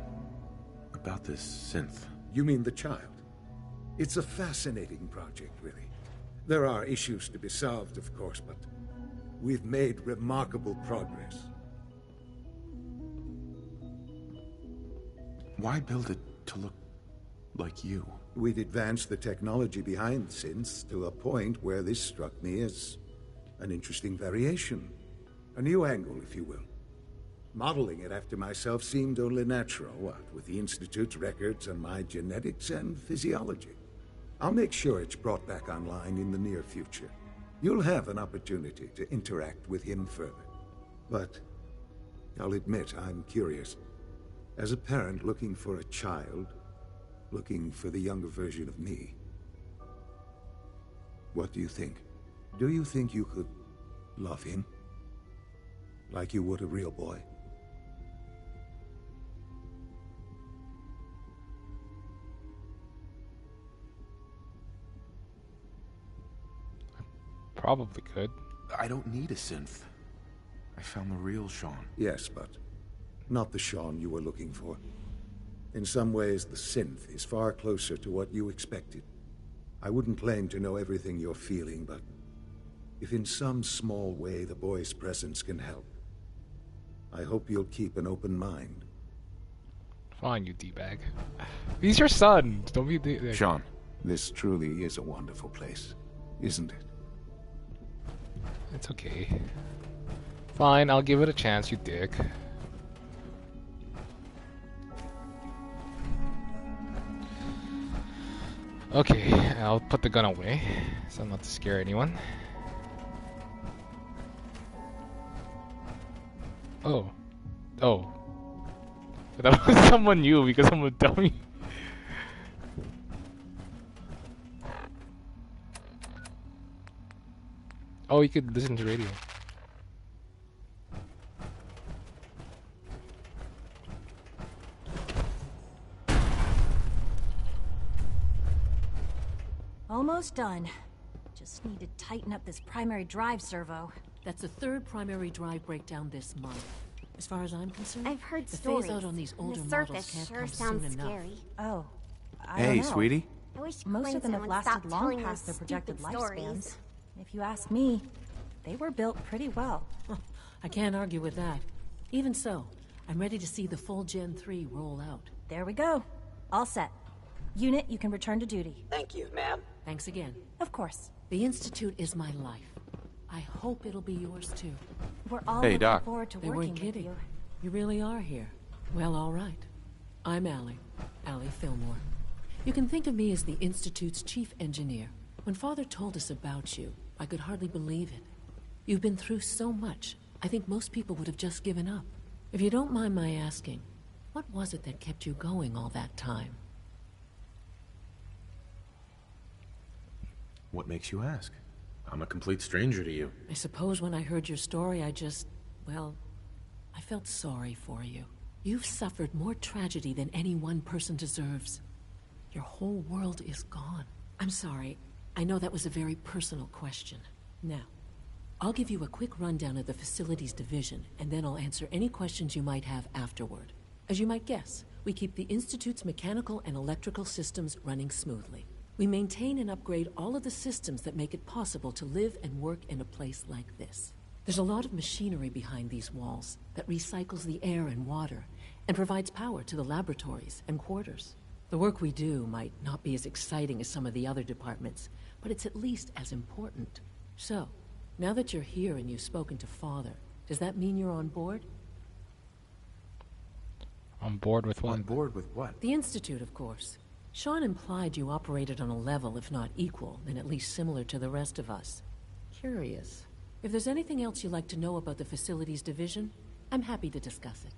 about this synth. You mean the child? It's a fascinating project, really. There are issues to be solved, of course, but we've made remarkable progress. Why build it to look like you? We'd advanced the technology behind synths to a point where this struck me as an interesting variation. A new angle, if you will. Modeling it after myself seemed only natural, what with the Institute's records and my genetics and physiology. I'll make sure it's brought back online in the near future. You'll have an opportunity to interact with him further. But I'll admit I'm curious. As a parent looking for a child, looking for the younger version of me, what do you think? Do you think you could love him? Like you would a real boy? Probably could. I don't need a synth. I found the real Sean. Yes, but not the Sean you were looking for. In some ways, the synth is far closer to what you expected. I wouldn't claim to know everything you're feeling, but if in some small way the boy's presence can help, I hope you'll keep an open mind. Fine, you D-bag. He's your son. Don't be D-bag. Sean. This truly is a wonderful place, isn't it? It's okay. Fine, I'll give it a chance, you dick. Okay, I'll put the gun away, so not to scare anyone. Oh. Oh. That was someone new because I'm a dummy. Oh, you could listen to radio. Almost done. Just need to tighten up this primary drive servo. That's the third primary drive breakdown this month. As far as I'm concerned, I've heard the stories. phase out on these older The models surface can't sure come sounds soon enough. scary. Oh, I Hey, don't know. sweetie. I wish Most of them have would lasted stop long telling past their those projected stupid lifespans. stories. If you ask me, they were built pretty well. I can't argue with that. Even so, I'm ready to see the full Gen 3 roll out. There we go. All set. Unit, you can return to duty. Thank you, ma'am. Thanks again. Of course. The Institute is my life. I hope it'll be yours too. We're all Hey, looking Doc. forward to They working weren't with kidding. you. You really are here. Well, all right. I'm Allie Fillmore. You can think of me as the Institute's chief engineer. When Father told us about you, I could hardly believe it. You've been through so much, I think most people would have just given up. If you don't mind my asking, what was it that kept you going all that time? What makes you ask? I'm a complete stranger to you. I suppose when I heard your story, well, I felt sorry for you. You've suffered more tragedy than any one person deserves. Your whole world is gone. I'm sorry. I know that was a very personal question. Now, I'll give you a quick rundown of the Facilities Division, and then I'll answer any questions you might have afterward. As you might guess, we keep the Institute's mechanical and electrical systems running smoothly. We maintain and upgrade all of the systems that make it possible to live and work in a place like this. There's a lot of machinery behind these walls that recycles the air and water and provides power to the laboratories and quarters. The work we do might not be as exciting as some of the other departments, but it's at least as important. So, now that you're here and you've spoken to Father, does that mean you're on board? On board with what? On board with what? The Institute, of course. Sean implied you operated on a level, if not equal, then at least similar to the rest of us. Curious. If there's anything else you'd like to know about the Facilities Division, I'm happy to discuss it.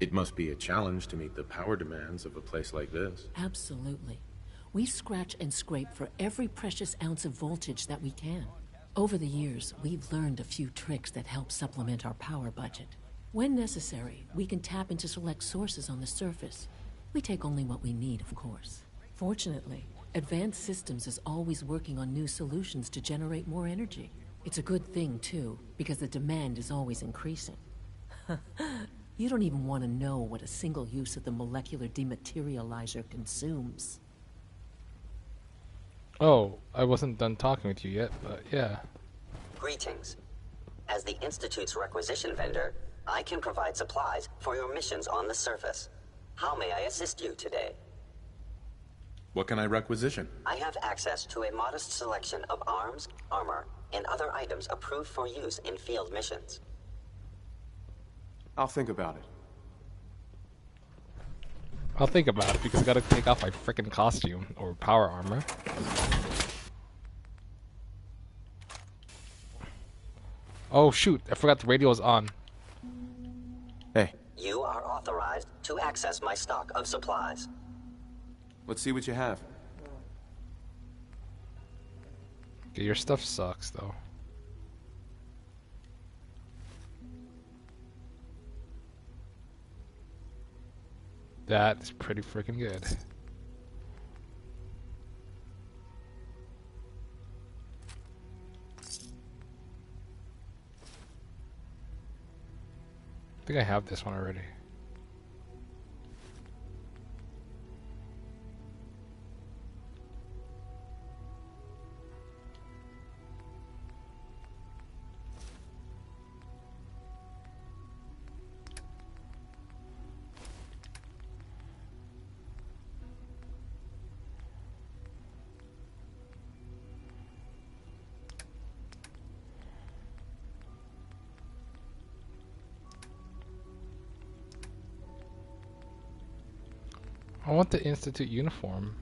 It must be a challenge to meet the power demands of a place like this. Absolutely. We scratch and scrape for every precious ounce of voltage that we can. Over the years, we've learned a few tricks that help supplement our power budget. When necessary, we can tap into select sources on the surface. We take only what we need, of course. Fortunately, Advanced Systems is always working on new solutions to generate more energy. It's a good thing, too, because the demand is always increasing. You don't even want to know what a single use of the molecular dematerializer consumes. Oh, I wasn't done talking with you yet, but yeah. Greetings. As the Institute's requisition vendor, I can provide supplies for your missions on the surface. How may I assist you today? What can I requisition? I have access to a modest selection of arms, armor, and other items approved for use in field missions. I'll think about it. I'll think about it because I gotta take off my frickin' costume or power armor. Oh shoot, I forgot the radio was on. Hey. You are authorized to access my stock of supplies. Let's see what you have. Okay, your stuff sucks though. That is pretty freaking good. I think I have this one already. I want the Institute uniform.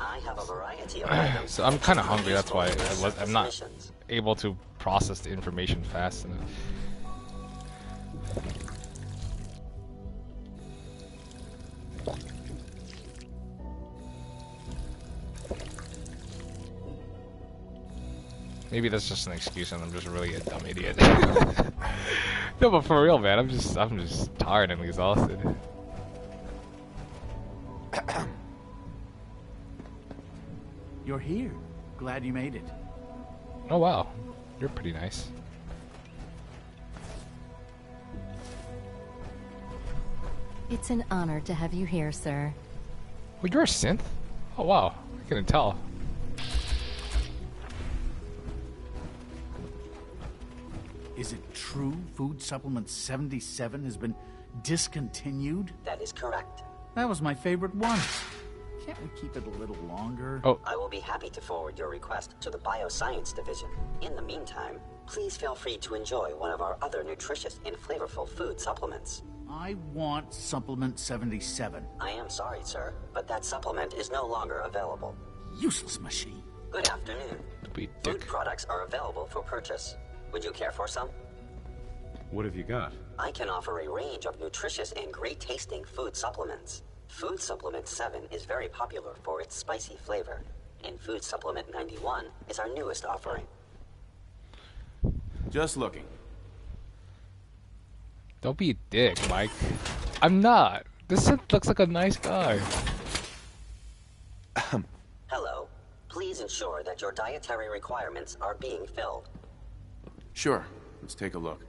I have a variety of items. So I'm kind of hungry, that's why for I'm not missions. able to process the information fast enough. Maybe that's just an excuse and I'm just really a dumb idiot. No, but for real, man, I'm just tired and exhausted. You're here. Glad you made it. Oh wow, you're pretty nice. It's an honor to have you here, sir. Well, you're a synth? Oh, wow. I couldn't tell. Is it true Food Supplement 77 has been discontinued? That is correct. That was my favorite one. Can't we keep it a little longer? Oh. I will be happy to forward your request to the Bioscience Division. In the meantime, please feel free to enjoy one of our other nutritious and flavorful food supplements. I want Supplement 77. I am sorry, sir, but that supplement is no longer available. Useless machine. Good afternoon. Food products are available for purchase. Would you care for some? What have you got? I can offer a range of nutritious and great-tasting food supplements. Food Supplement 7 is very popular for its spicy flavor, and Food Supplement 91 is our newest offering. Just looking. Don't be a dick, Mike. I'm not. This synth looks like a nice guy. Hello. Please ensure that your dietary requirements are being filled. Sure. Let's take a look.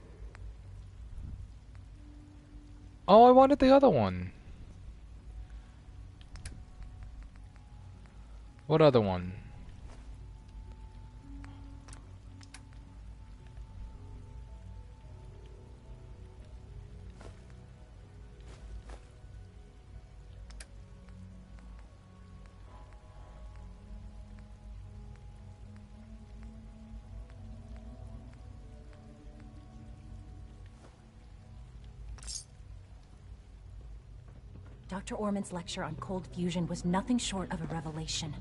Oh, I wanted the other one. What other one? Dr. Orman's lecture on cold fusion was nothing short of a revelation.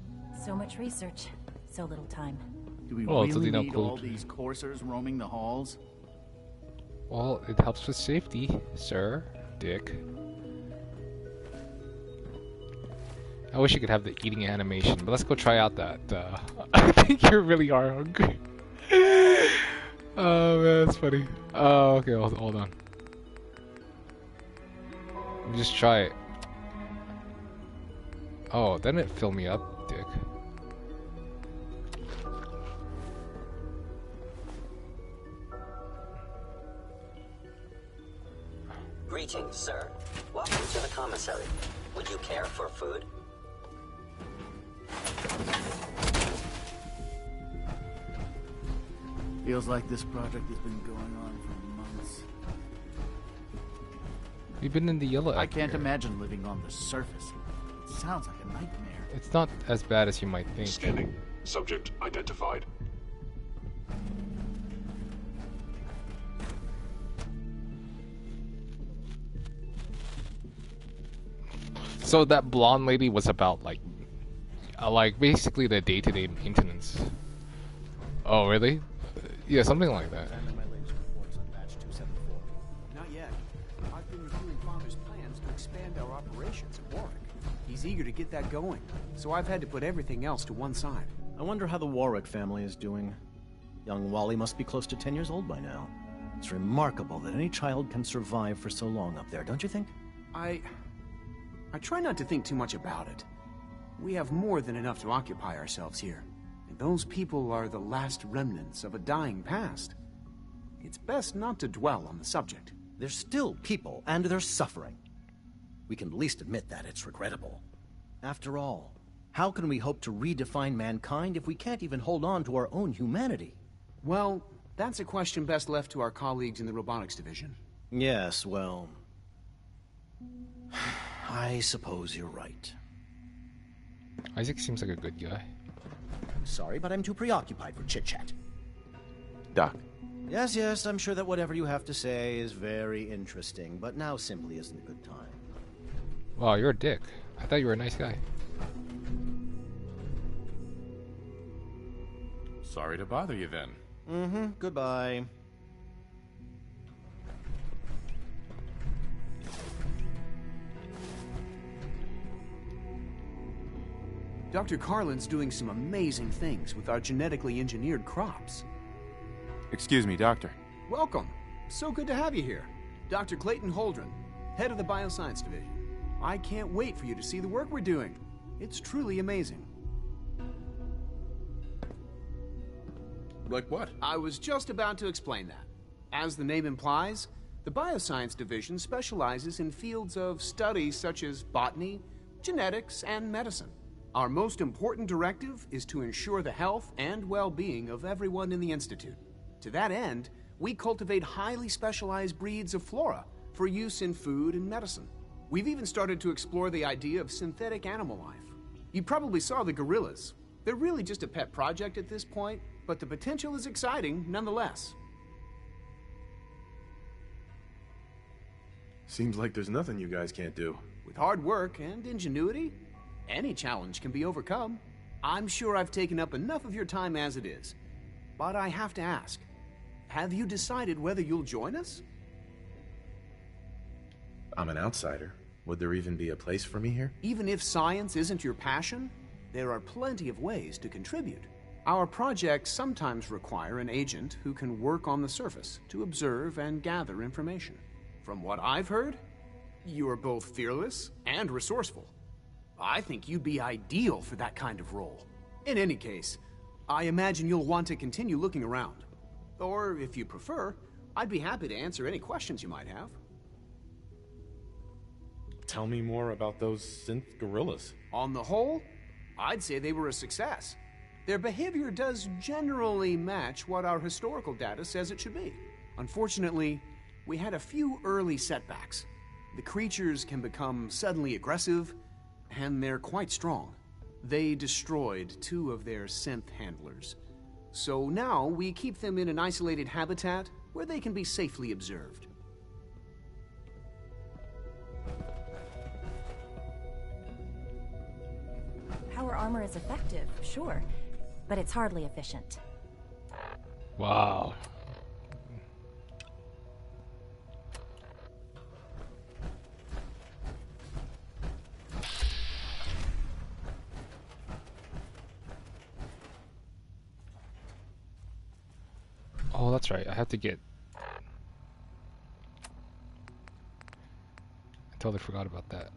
So much research, so little time. Do we Well, really no need clue. all these coursers roaming the halls? Well, it helps with safety, sir. Dick. I wish you could have the eating animation, but let's go try out that. I think you really are hungry. Oh man, that's funny. Oh, okay, hold on. Let me just try it. Oh, then it fill me up, dick. Greetings, sir. Welcome to the commissary. Would you care for food? Feels like this project has been going on for months. We've been in the yellow. I can't imagine living on the surface. It sounds like a nightmare. It's not as bad as you might think. Scanning. Subject identified. So that blonde lady was about like basically the day-to-day maintenance. Oh, really? Yeah, something like that. Not yet. I've been reviewing Father's plans to expand our operations at Warwick. He's eager to get that going, so I've had to put everything else to one side. I wonder how the Warwick family is doing. Young Wally must be close to 10 years old by now. It's remarkable that any child can survive for so long up there, don't you think? I try not to think too much about it. We have more than enough to occupy ourselves here. And those people are the last remnants of a dying past. It's best not to dwell on the subject. They're still people, and they're suffering. We can at least admit that it's regrettable. After all, how can we hope to redefine mankind if we can't even hold on to our own humanity? Well, that's a question best left to our colleagues in the robotics division. Yes, well... I suppose you're right. Isaac seems like a good guy. I'm sorry, but I'm too preoccupied for chit-chat. Doc. Yes, I'm sure that whatever you have to say is very interesting, but now simply isn't a good time. Wow, you're a dick. I thought you were a nice guy. Sorry to bother you then. Goodbye. Dr. Carlin's doing some amazing things with our genetically engineered crops. Excuse me, Doctor. Welcome. So good to have you here. Dr. Clayton Holdren, head of the Bioscience Division. I can't wait for you to see the work we're doing. It's truly amazing. Like what? I was just about to explain that. As the name implies, the Bioscience Division specializes in fields of study such as botany, genetics, and medicine. Our most important directive is to ensure the health and well-being of everyone in the Institute. To that end, we cultivate highly specialized breeds of flora for use in food and medicine. We've even started to explore the idea of synthetic animal life. You probably saw the gorillas. They're really just a pet project at this point, but the potential is exciting nonetheless. Seems like there's nothing you guys can't do. With hard work and ingenuity, any challenge can be overcome. I'm sure I've taken up enough of your time as it is. But I have to ask, have you decided whether you'll join us? I'm an outsider. Would there even be a place for me here? Even if science isn't your passion, there are plenty of ways to contribute. Our projects sometimes require an agent who can work on the surface to observe and gather information. From what I've heard, you are both fearless and resourceful. I think you'd be ideal for that kind of role. In any case, I imagine you'll want to continue looking around. Or, if you prefer, I'd be happy to answer any questions you might have. Tell me more about those synth gorillas. On the whole, I'd say they were a success. Their behavior does generally match what our historical data says it should be. Unfortunately, we had a few early setbacks. The creatures can become suddenly aggressive, and they're quite strong. They destroyed 2 of their synth handlers. So now we keep them in an isolated habitat where they can be safely observed. Power armor is effective, sure, but it's hardly efficient. Wow. Oh, that's right. I have to get... I totally forgot about that.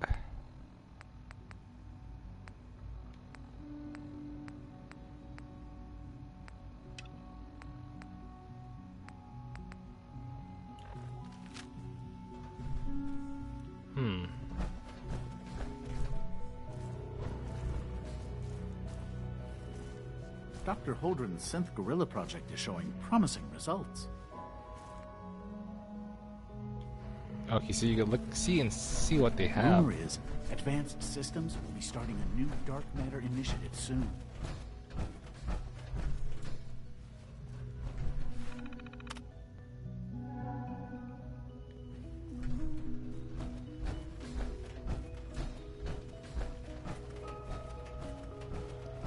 Dr. Holdren's synth gorilla project is showing promising results. Okay, so you can look, see what they have. Rumor is, Advanced Systems will be starting a new dark matter initiative soon.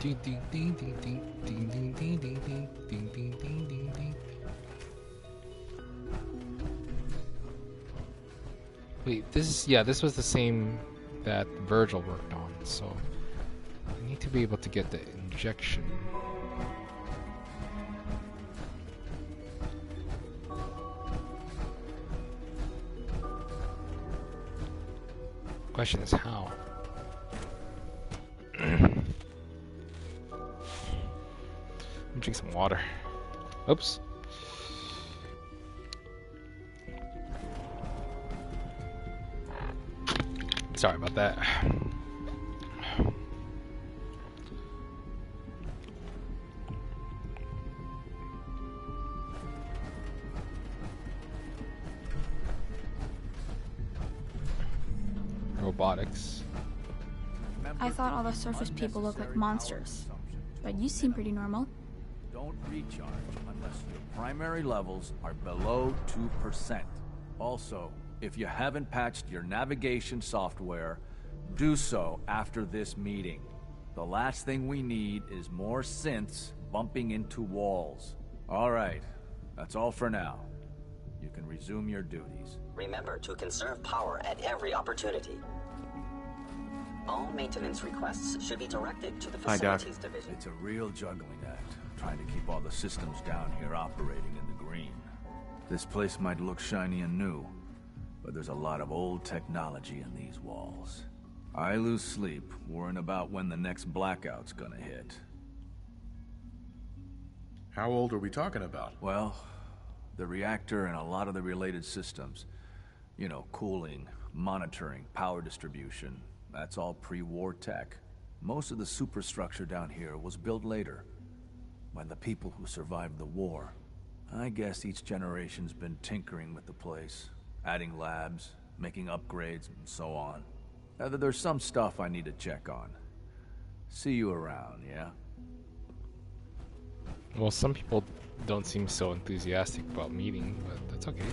Ding ding ding ding ding ding ding ding ding ding ding ding ding ding ding. Wait, this was the same that Virgil worked on, so I need to be able to get the injection. Question is how. Drink some water. Oops. Sorry about that. Robotics. I thought all the surface people looked like monsters, but you seem pretty normal. Don't recharge unless your primary levels are below 2%. Also, if you haven't patched your navigation software, do so after this meeting. The last thing we need is more synths bumping into walls. All right, that's all for now. You can resume your duties. Remember to conserve power at every opportunity. All maintenance requests should be directed to the Facilities Division. It's a real juggling act, trying to keep all the systems down here operating in the green. This place might look shiny and new, but there's a lot of old technology in these walls. I lose sleep worrying about when the next blackout's gonna hit. How old are we talking about? Well, the reactor and a lot of the related systems. You know, cooling, monitoring, power distribution. That's all pre-war tech. Most of the superstructure down here was built later, by the people who survived the war. I guess each generation's been tinkering with the place, adding labs, making upgrades, and so on. There's some stuff I need to check on. See you around, yeah? Well, some people don't seem so enthusiastic about meeting, but that's okay.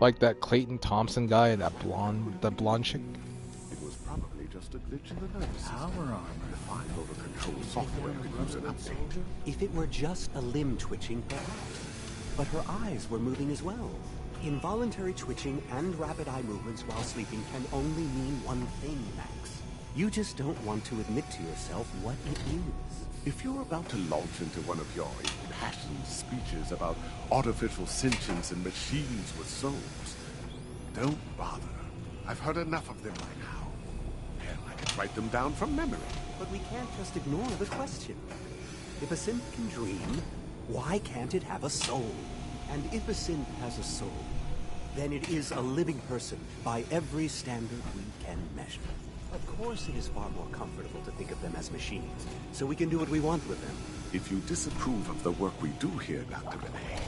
Like that Clayton Thompson guy, that blonde chick. It was probably just a glitch in the nervous system. Power armor. Refined over control software could use an update. If it were just a limb twitching, perhaps. But her eyes were moving as well. Involuntary twitching and rapid eye movements while sleeping can only mean one thing, Max. You just don't want to admit to yourself what it is. If you're about to launch into one of your impassioned speeches about artificial sentience and machines with souls, don't bother. I've heard enough of them by now. Hell, I could write them down from memory. But we can't just ignore the question. If a synth can dream, why can't it have a soul? And if a synth has a soul, then it is a living person by every standard we can measure. Of course it is far more comfortable to think of them as machines, so we can do what we want with them. If you disapprove of the work we do here, Dr. Renee,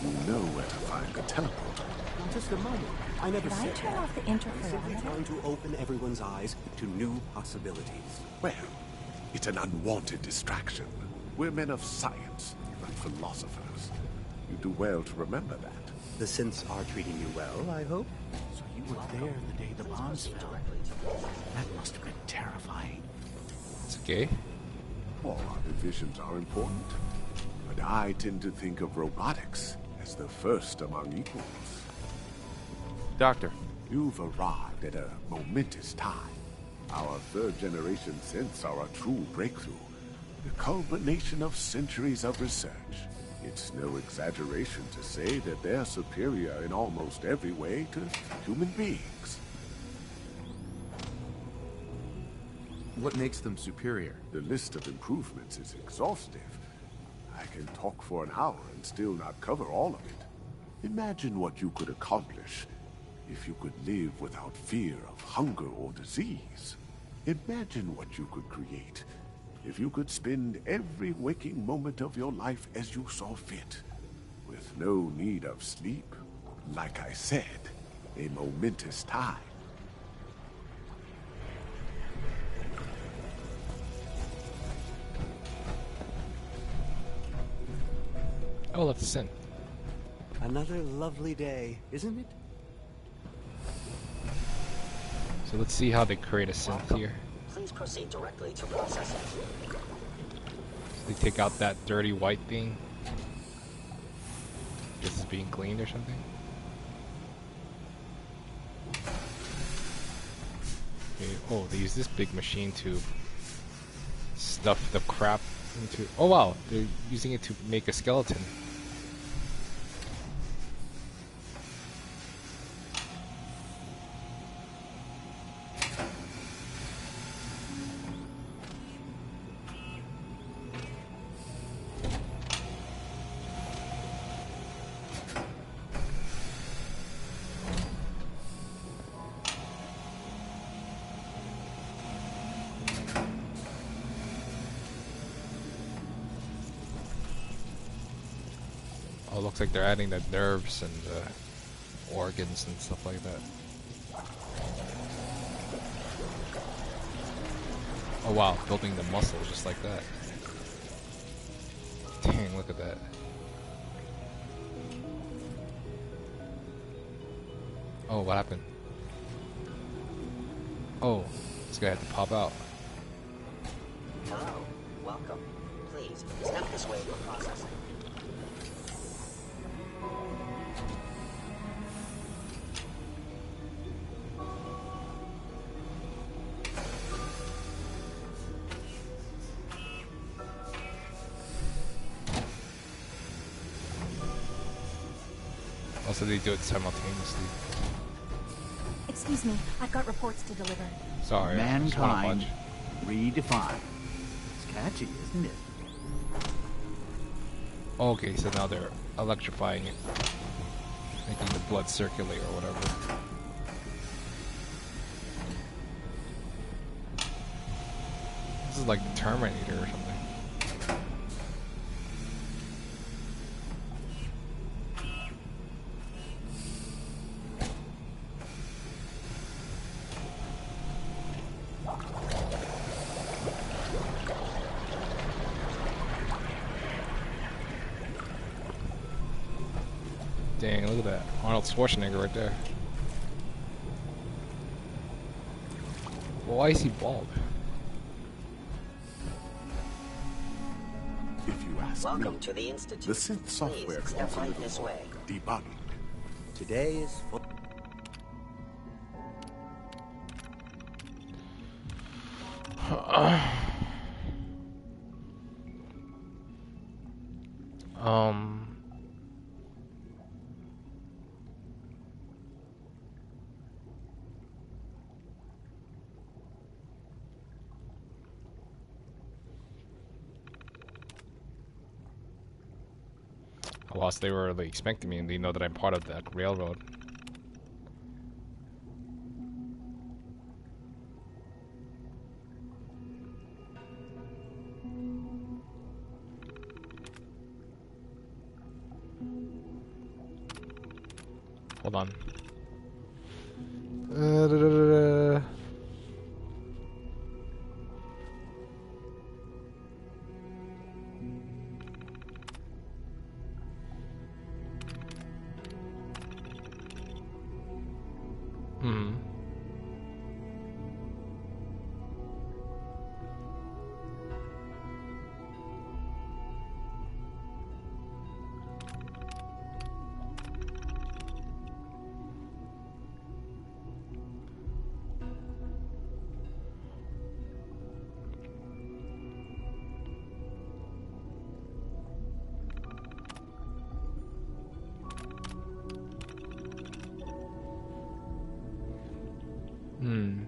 you know where to find the teleporter. Now, just a moment. I never Could I said turn that. off the I'm simply interferometer? trying to open everyone's eyes to new possibilities. Well, it's an unwanted distraction. We're men of science, not philosophers. You do well to remember that. The synths are treating you well, I hope? So you were there the day the bombs fell. That must have been terrifying. It's okay. All our divisions are important, but I tend to think of robotics as the first among equals. Doctor. You've arrived at a momentous time. Our third-generation synths are a true breakthrough, the culmination of centuries of research. It's no exaggeration to say that they're superior in almost every way to human beings. What makes them superior? The list of improvements is exhaustive. I can talk for an hour and still not cover all of it. Imagine what you could accomplish if you could live without fear of hunger or disease. Imagine what you could create if you could spend every waking moment of your life as you saw fit, with no need of sleep. Like I said, a momentous time. Oh, left the synth. Another lovely day, isn't it? So let's see how they create a synth here. Please proceed directly to processing. So they take out that dirty white thing. This is being cleaned or something. Okay. Oh, they use this big machine to stuff the crap into. Oh wow, they're using it to make a skeleton. Oh, looks like they're adding the nerves and the organs and stuff like that. Oh wow, building the muscles just like that. Dang, look at that. Oh, what happened? Oh, this guy had to pop out. Hello, welcome. Please, step this way for processing. Also, they do it simultaneously. Excuse me, I've got reports to deliver. Sorry, I just wanna Mankind watch. redefined. It's catchy, isn't it? Okay, so now they're electrifying it, making the blood circulate or whatever. is like the Terminator or something. Dang, look at that. Arnold Schwarzenegger right there. Well, why is he bald? If you ask Welcome me, to the Institute. the synth software Please can step use a right little this more way. debugging. Today is full. Um. Well, they were really expecting me, and they know that I'm part of that railroad. Hold on. Hmm. Hmm.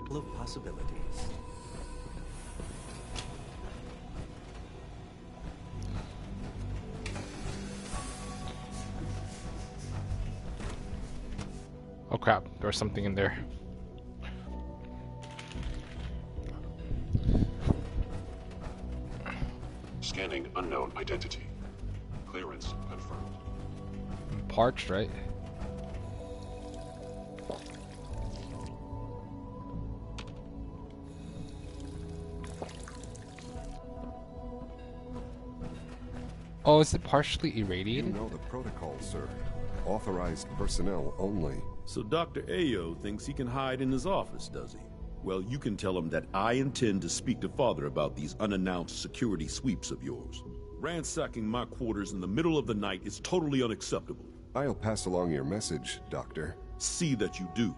Full of possibilities. Oh crap, there was something in there. Scanning unknown identity. Clearance confirmed. Parched, right? Oh, is it partially irradiated? You know the protocol, sir. Authorized personnel only. So Dr. Ayo thinks he can hide in his office, does he? Well, you can tell him that I intend to speak to Father about these unannounced security sweeps of yours. Ransacking my quarters in the middle of the night is totally unacceptable. I'll pass along your message, Doctor. See that you do.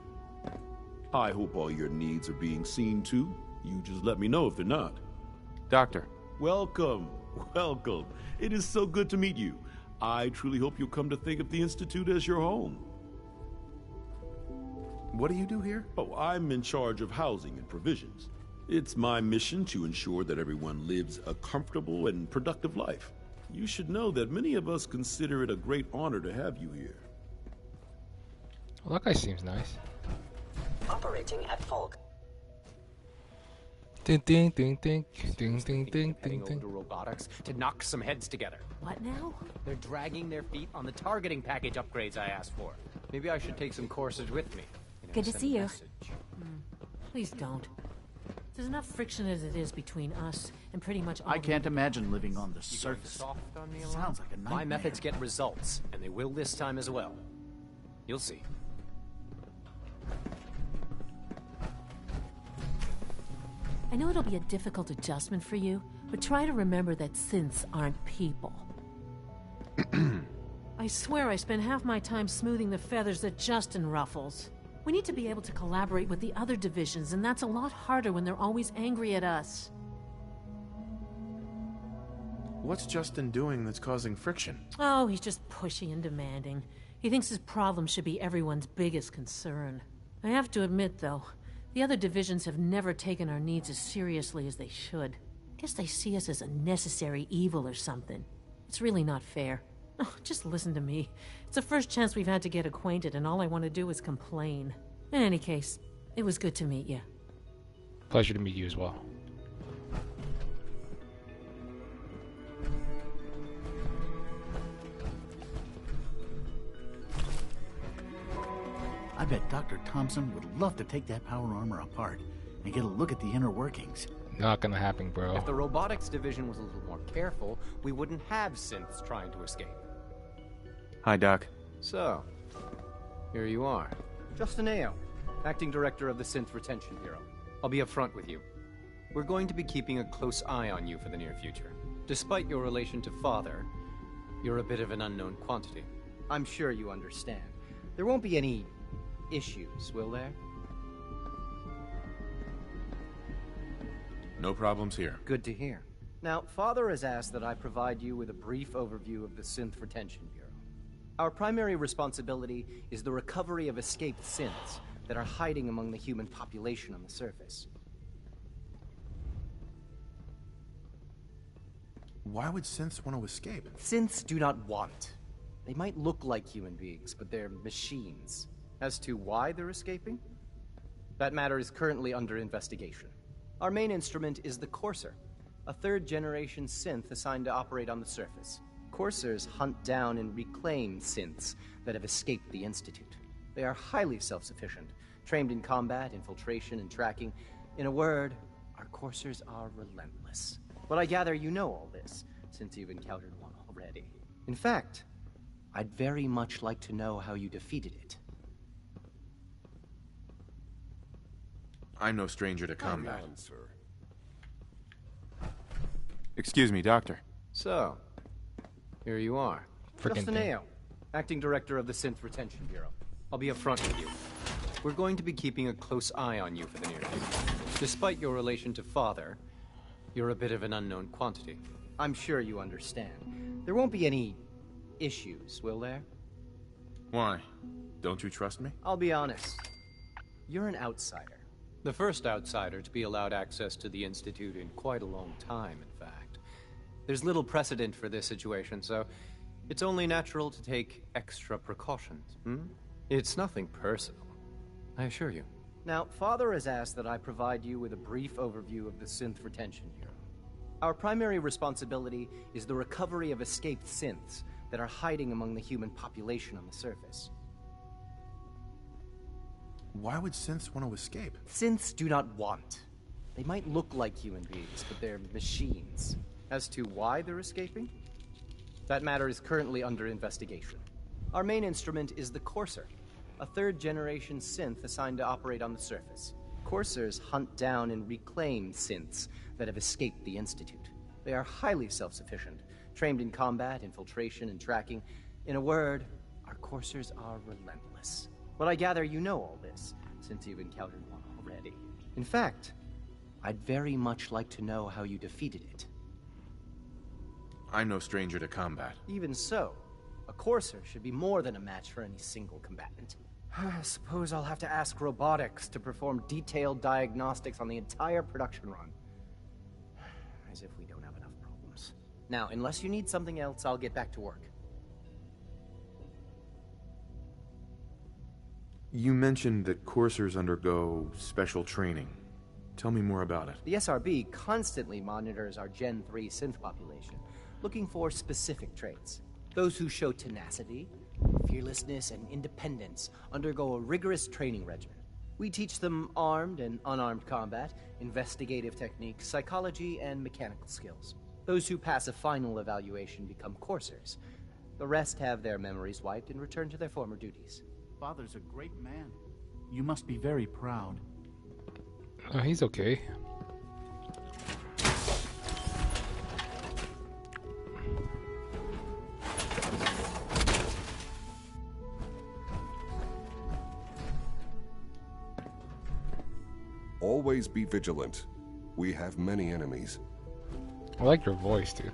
I hope all your needs are being seen to. You just let me know if they're not. Doctor. Welcome. Welcome. It is so good to meet you. I truly hope you'll come to think of the Institute as your home. What do you do here? Oh, I'm in charge of housing and provisions. It's my mission to ensure that everyone lives a comfortable and productive life. You should know that many of us consider it a great honor to have you here. Well, that guy seems nice. Operating at full. Ding ding ding ding ding ding ding Heading ding over ding. to robotics to knock some heads together. What now? They're dragging their feet on the targeting package upgrades I asked for. Maybe I should take some courses with me. Good to send see a you. message. Please don't. There's enough friction as it is between us and pretty much all I the can't other imagine living on the You going surface. soft on me a lot? Sounds like a nightmare. My methods get results, and they will this time as well. You'll see. I know it'll be a difficult adjustment for you, but try to remember that synths aren't people. I swear I spend half my time smoothing the feathers that Justin ruffles. We need to be able to collaborate with the other divisions, and that's a lot harder when they're always angry at us. What's Justin doing that's causing friction? Oh, he's just pushy and demanding. He thinks his problem should be everyone's biggest concern. I have to admit, though, the other divisions have never taken our needs as seriously as they should. Guess they see us as a necessary evil or something. It's really not fair. Oh, just listen to me. It's the first chance we've had to get acquainted, and all I want to do is complain. In any case, it was good to meet you. Pleasure to meet you as well. I bet Dr. Thompson would love to take that power armor apart and get a look at the inner workings. Not gonna happen, bro. If the robotics division was a little more careful, we wouldn't have synths trying to escape. Hi, Doc. So, here you are. Justin Ayo, Acting Director of the Synth Retention Bureau. I'll be upfront with you. We're going to be keeping a close eye on you for the near future. Despite your relation to Father, you're a bit of an unknown quantity. I'm sure you understand. There won't be any issues, will there? No problems here. Good to hear. Now, Father has asked that I provide you with a brief overview of the Synth Retention Bureau. Our primary responsibility is the recovery of escaped synths that are hiding among the human population on the surface. Why would synths want to escape? Synths do not want. They might look like human beings, but they're machines. As to why they're escaping? That matter is currently under investigation. Our main instrument is the Courser, a third-generation synth assigned to operate on the surface. Coursers hunt down and reclaim synths that have escaped the Institute. They are highly self-sufficient, trained in combat, infiltration, and tracking. In a word, our Coursers are relentless. But I gather you know all this, since you've encountered one already. In fact, I'd very much like to know how you defeated it. I'm no stranger to combat. On, sir. Excuse me, Doctor. So, here you are. Frickin' Justin thing. Ayo, Acting Director of the Synth Retention Bureau. I'll be upfront with you. We're going to be keeping a close eye on you for the near future. Despite your relation to Father, you're a bit of an unknown quantity. I'm sure you understand. There won't be any issues, will there? Why? Don't you trust me? I'll be honest. You're an outsider. The first outsider to be allowed access to the Institute in quite a long time, in fact. There's little precedent for this situation, so it's only natural to take extra precautions. It's nothing personal, I assure you. Now, Father has asked that I provide you with a brief overview of the Synth Retention Bureau. Our primary responsibility is the recovery of escaped synths that are hiding among the human population on the surface. Why would synths want to escape? Synths do not want. They might look like human beings, but they're machines. As to why they're escaping? That matter is currently under investigation. Our main instrument is the Courser, a third-generation synth assigned to operate on the surface. Coursers hunt down and reclaim synths that have escaped the Institute. They are highly self-sufficient, trained in combat, infiltration, and tracking. In a word, our Coursers are relentless. But I gather you know all this, since you've encountered one already. In fact, I'd very much like to know how you defeated it. I'm no stranger to combat. Even so, a Courser should be more than a match for any single combatant. I suppose I'll have to ask robotics to perform detailed diagnostics on the entire production run. As if we don't have enough problems. Now, unless you need something else, I'll get back to work. You mentioned that coursers undergo special training. Tell me more about it. The SRB constantly monitors our Gen 3 synth population, looking for specific traits. Those who show tenacity, fearlessness, and independence undergo a rigorous training regimen. We teach them armed and unarmed combat, investigative techniques, psychology, and mechanical skills. Those who pass a final evaluation become coursers. The rest have their memories wiped and return to their former duties. Father's a great man. You must be very proud. Oh, he's okay. Always be vigilant. We have many enemies. I like your voice, dude.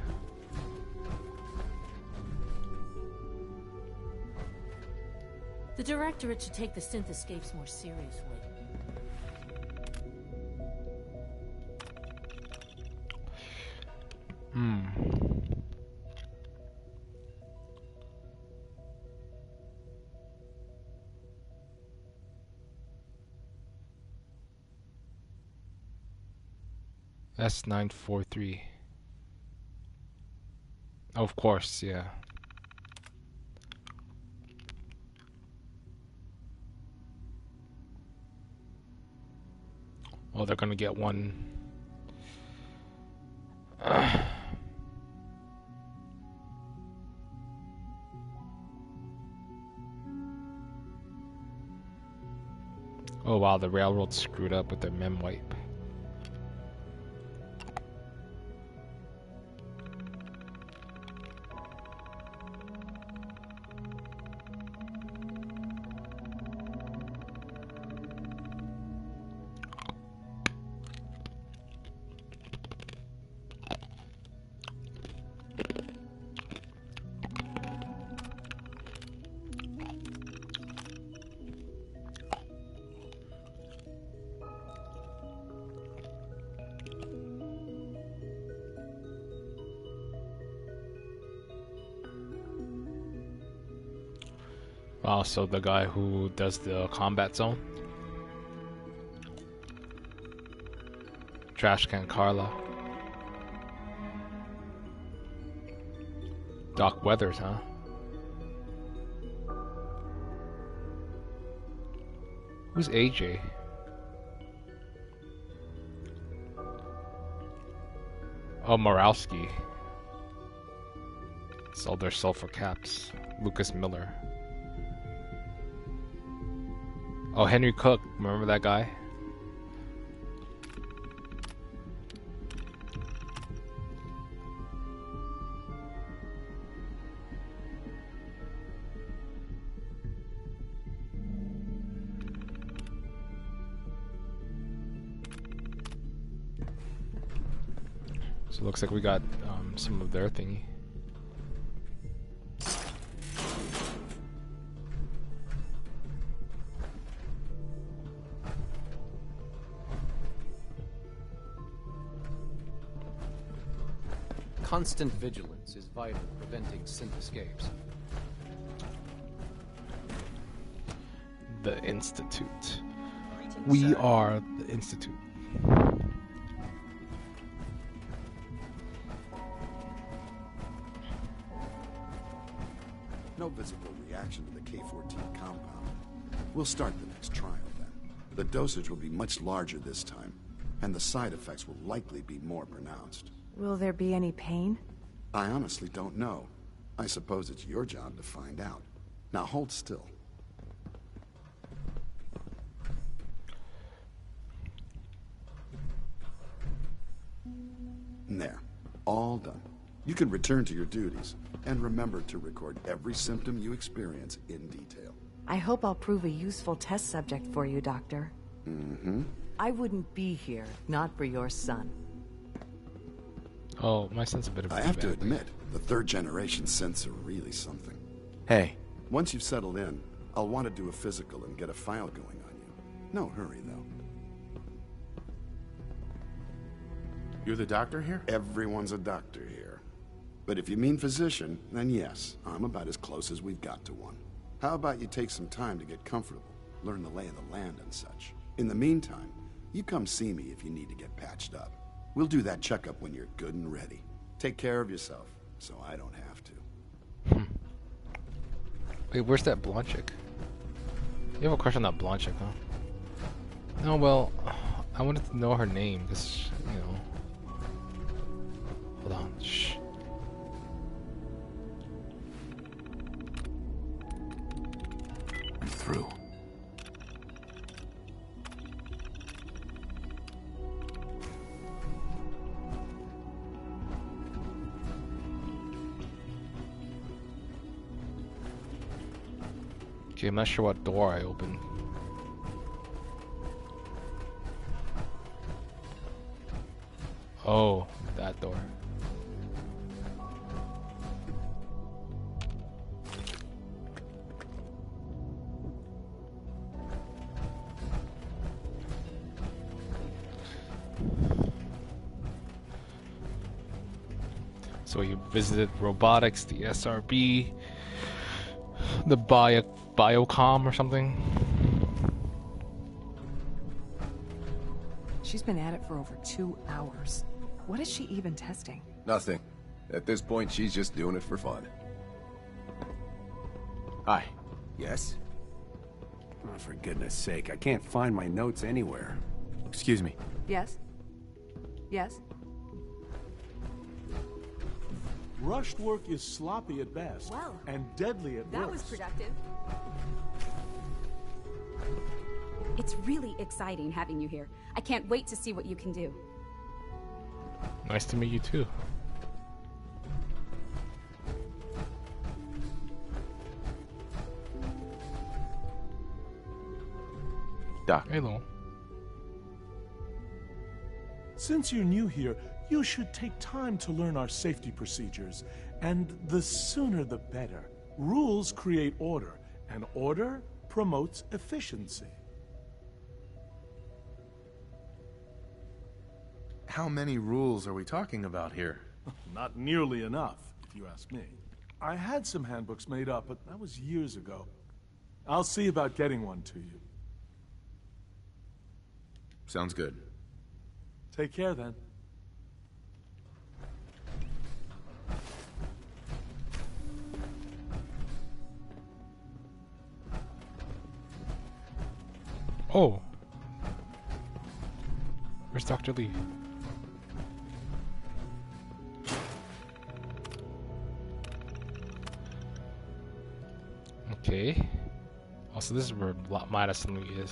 The Directorate should take the synth escapes more seriously. S943. Of course, yeah. Oh, they're gonna get one. Oh wow, the railroad screwed up with their mem wipe. Wow, so the guy who does the combat zone? Trash Can Carla. Doc Weathers, huh? Who's AJ? Oh, Moralski. Sold their sulfur caps. Lucas Miller. Oh, Henry Cook. Remember that guy? So it looks like we got some of their thingy. Constant vigilance is vital, preventing synth escapes. The Institute. We are the Institute. No visible reaction to the K-14 compound. We'll start the next trial then. The dosage will be much larger this time, and the side effects will likely be more pronounced. Will there be any pain? I honestly don't know. I suppose it's your job to find out. Now hold still. There. All done. You can return to your duties, and remember to record every symptom you experience in detail. I hope I'll prove a useful test subject for you, Doctor. Mm-hmm. I wouldn't be here if not for your son. Oh, my son's a bit of a I have to admit, the third-generation synths are really something. Hey. Once you've settled in, I'll want to do a physical and get a file going on you. No hurry, though. You're the doctor here? Everyone's a doctor here. But if you mean physician, then yes, I'm about as close as we've got to one. How about you take some time to get comfortable, learn the lay of the land and such. In the meantime, you come see me if you need to get patched up. We'll do that checkup when you're good and ready. Take care of yourself, so I don't have to. Wait, where's that blonde chick? You have a crush on that blonde chick, huh? No, well, I wanted to know her name, because, you know. Hold on, shh. I'm through. Okay, I'm not sure what door I opened. Oh, that door. So he visited robotics, the SRB, the biocom or something. She's been at it for over 2 hours. What is she even testing? Nothing. At this point, she's just doing it for fun. Hi. Yes? Oh, for goodness sake, I can't find my notes anywhere. Excuse me. Yes? Yes? Rushed work is sloppy at best, and deadly at worst. That was productive. It's really exciting having you here. I can't wait to see what you can do. Nice to meet you too. Doc. Hello. Since you're new here, you should take time to learn our safety procedures. And the sooner the better. Rules create order, and order promotes efficiency. How many rules are we talking about here? Not nearly enough, if you ask me. I had some handbooks made up, but that was years ago. I'll see about getting one to you. Sounds good. Take care, then. Oh. Where's Dr. Lee? Okay. Also, this is where Madison Lee is.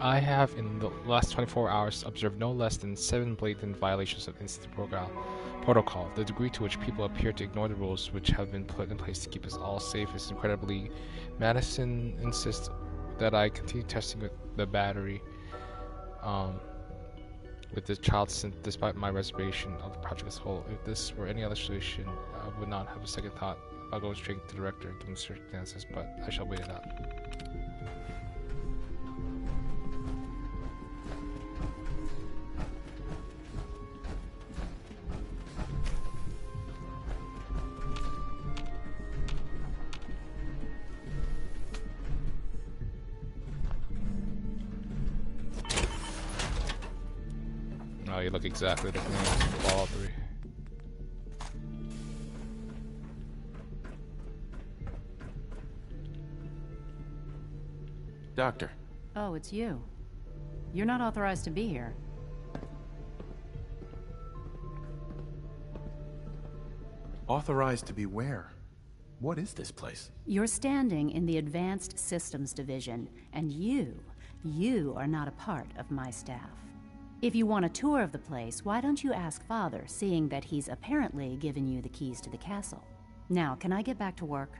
I have in the last 24 hours observed no less than 7 blatant violations of Institute protocol. The degree to which people appear to ignore the rules which have been put in place to keep us all safe is incredibly. Madison insists that I continue testing with the battery with the child despite my reservation of the project as a whole. If this were any other solution, I would not have a second thought about going straight to the director given circumstances, but I shall wait it out. Oh, you look exactly like me. Fallout 3. Doctor. Oh, it's you. You're not authorized to be here. Authorized to be where? What is this place? You're standing in the Advanced Systems Division, and you are not a part of my staff. If you want a tour of the place, why don't you ask Father, seeing that he's apparently given you the keys to the castle. Now, can I get back to work?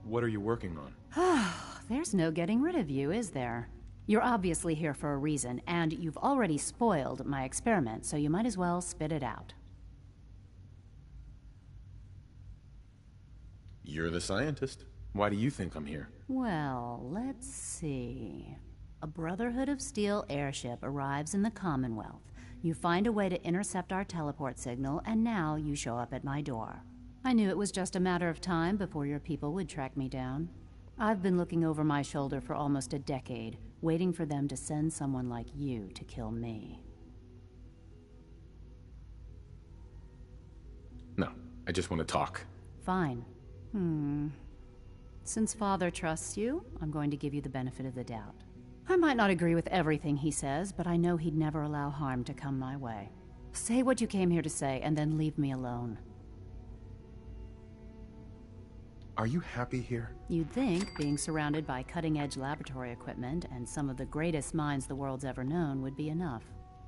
What are you working on? There's no getting rid of you, is there? You're obviously here for a reason, and you've already spoiled my experiment, so you might as well spit it out. You're the scientist. Why do you think I'm here? Well, let's see. A Brotherhood of Steel airship arrives in the Commonwealth. You find a way to intercept our teleport signal, and now you show up at my door. I knew it was just a matter of time before your people would track me down. I've been looking over my shoulder for almost a decade, waiting for them to send someone like you to kill me. No, I just want to talk. Fine. Since Father trusts you, I'm going to give you the benefit of the doubt. I might not agree with everything he says, but I know he'd never allow harm to come my way. Say what you came here to say, and then leave me alone. Are you happy here? You'd think being surrounded by cutting-edge laboratory equipment and some of the greatest minds the world's ever known would be enough.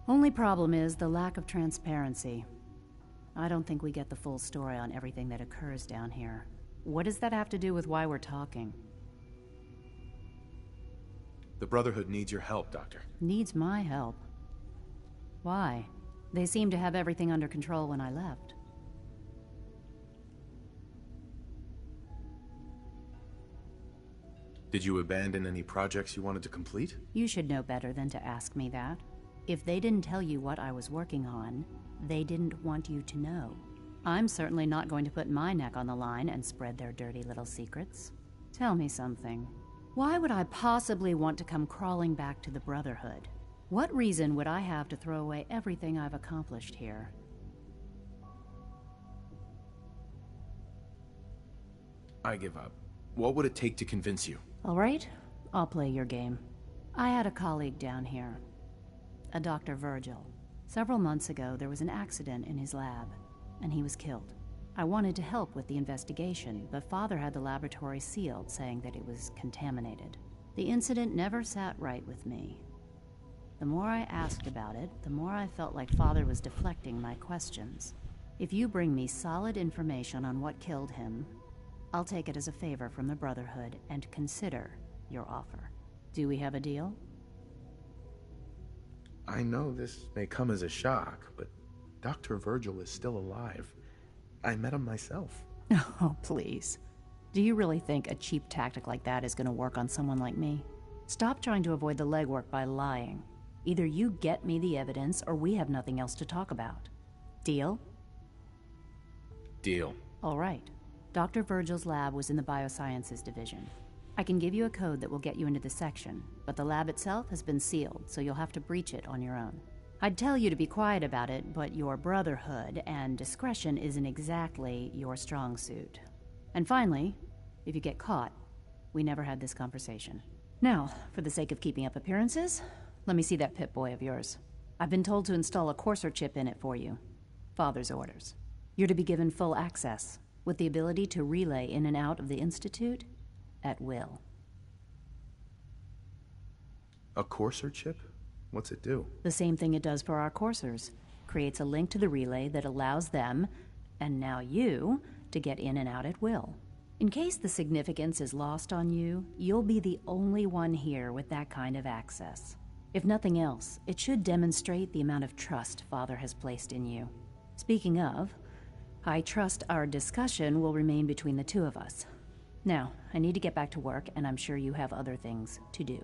Only problem is the lack of transparency. I don't think we get the full story on everything that occurs down here. What does that have to do with why we're talking? The Brotherhood needs your help, Doctor. Needs my help? Why? They seemed to have everything under control when I left. Did you abandon any projects you wanted to complete? You should know better than to ask me that. If they didn't tell you what I was working on, they didn't want you to know. I'm certainly not going to put my neck on the line and spread their dirty little secrets. Tell me something. Why would I possibly want to come crawling back to the Brotherhood? What reason would I have to throw away everything I've accomplished here? I give up. What would it take to convince you? All right, I'll play your game. I had a colleague down here, a Dr. Virgil. Several months ago, there was an accident in his lab, and he was killed. I wanted to help with the investigation, but Father had the laboratory sealed, saying that it was contaminated. The incident never sat right with me. The more I asked about it, the more I felt like Father was deflecting my questions. If you bring me solid information on what killed him, I'll take it as a favor from the Brotherhood and consider your offer. Do we have a deal? I know this may come as a shock, but Dr. Virgil is still alive. I met him myself. Oh, please. Do you really think a cheap tactic like that is going to work on someone like me? Stop trying to avoid the legwork by lying. Either you get me the evidence, or we have nothing else to talk about. Deal? Deal. All right. Dr. Virgil's lab was in the Biosciences Division. I can give you a code that will get you into the section, but the lab itself has been sealed, so you'll have to breach it on your own. I'd tell you to be quiet about it, but your Brotherhood and discretion isn't exactly your strong suit. And finally, if you get caught, we never had this conversation. Now, for the sake of keeping up appearances, let me see that Pip-Boy of yours. I've been told to install a Courser chip in it for you. Father's orders. You're to be given full access, with the ability to relay in and out of the Institute at will. A Courser chip? What's it do? The same thing it does for our coursers. Creates a link to the relay that allows them, and now you, to get in and out at will. In case the significance is lost on you, you'll be the only one here with that kind of access. If nothing else, it should demonstrate the amount of trust Father has placed in you. Speaking of, I trust our discussion will remain between the two of us. Now, I need to get back to work, and I'm sure you have other things to do.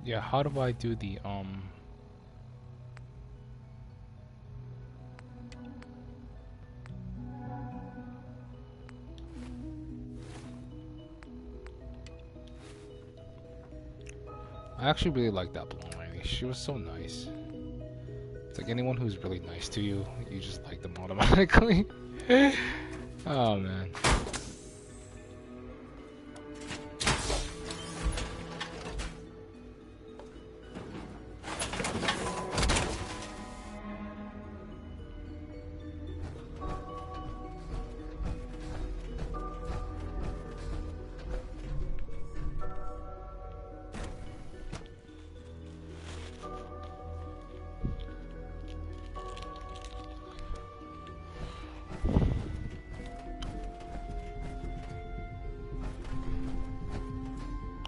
Yeah, how do I do the I actually really like that blonde lady. She was so nice. It's like anyone who's really nice to you, you just like them automatically. Oh man.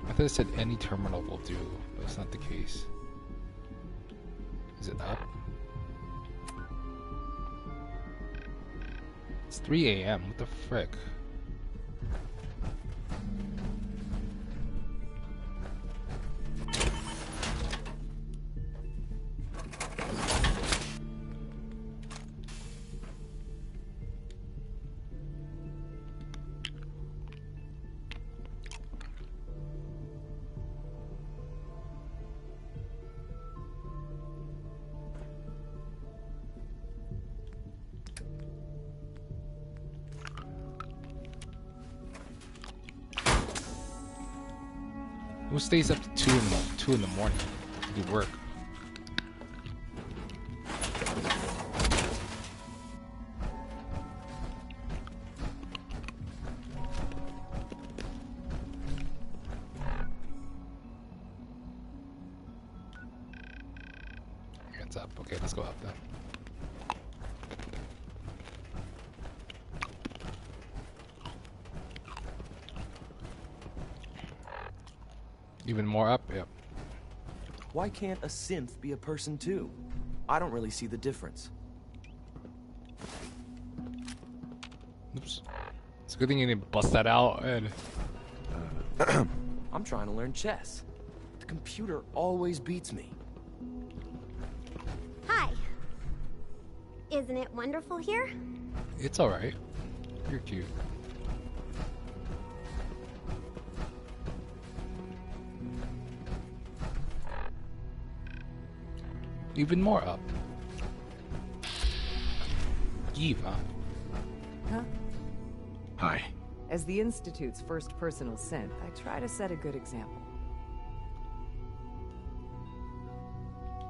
I thought it said any terminal will do, but it's not the case. Is it up? It's 3 a.m. What the frick? Who stays up to 2 in the morning to do work? It's up. Okay, let's go up then. Even more up? Yep. Why can't a synth be a person too? I don't really see the difference. Oops. It's a good thing you didn't bust that out, Ed. I'm trying to learn chess. The computer always beats me. Hi. Isn't it wonderful here? It's alright. You're cute. Even more up. Eva. Huh? Hi. As the Institute's first personal synth, I try to set a good example.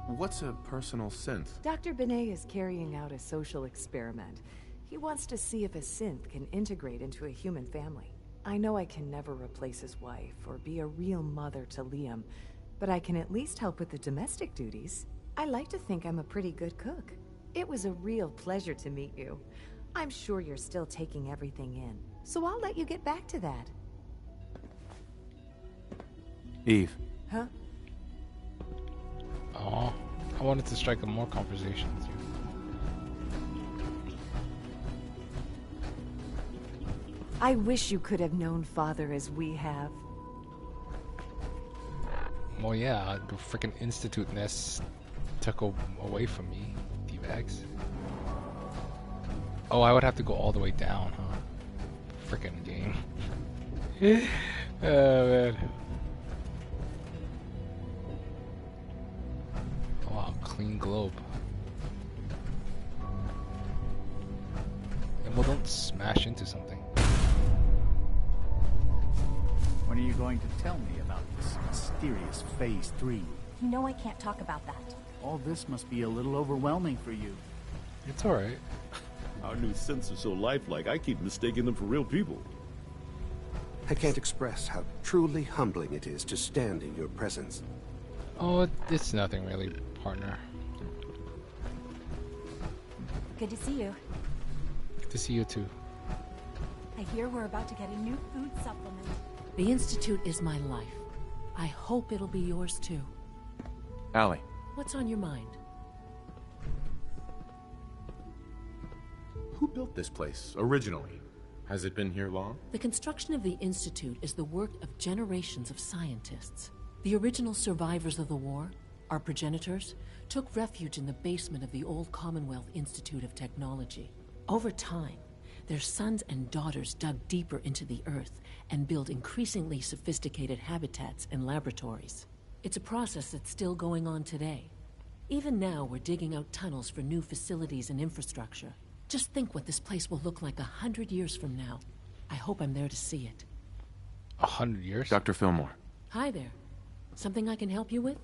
What's a personal synth? Dr. Benet is carrying out a social experiment. He wants to see if a synth can integrate into a human family. I know I can never replace his wife or be a real mother to Liam, but I can at least help with the domestic duties. I like to think I'm a pretty good cook. It was a real pleasure to meet you. I'm sure you're still taking everything in, so I'll let you get back to that. Eve. Huh? Aw, I wanted to strike a more conversation with you. I wish you could have known Father as we have. Well, yeah, the freaking Institute nest took away from me, D-bags. Oh, I would have to go all the way down, huh? Freaking game. Oh, man. Oh, wow, clean globe. And well, don't smash into something. When are you going to tell me about this mysterious Phase 3? You know I can't talk about that. All this must be a little overwhelming for you. It's alright. Our new synths are so lifelike, I keep mistaking them for real people. I can't express how truly humbling it is to stand in your presence. Oh, it's nothing really, partner. Good to see you. Good to see you too. I hear we're about to get a new food supplement. The Institute is my life. I hope it'll be yours too. Allie. What's on your mind? Who built this place, originally? Has it been here long? The construction of the Institute is the work of generations of scientists. The original survivors of the war, our progenitors, took refuge in the basement of the old Commonwealth Institute of Technology. Over time, their sons and daughters dug deeper into the earth and built increasingly sophisticated habitats and laboratories. It's a process that's still going on today. Even now, we're digging out tunnels for new facilities and infrastructure. Just think what this place will look like 100 years from now. I hope I'm there to see it. 100 years? Dr. Fillmore. Hi there. Something I can help you with?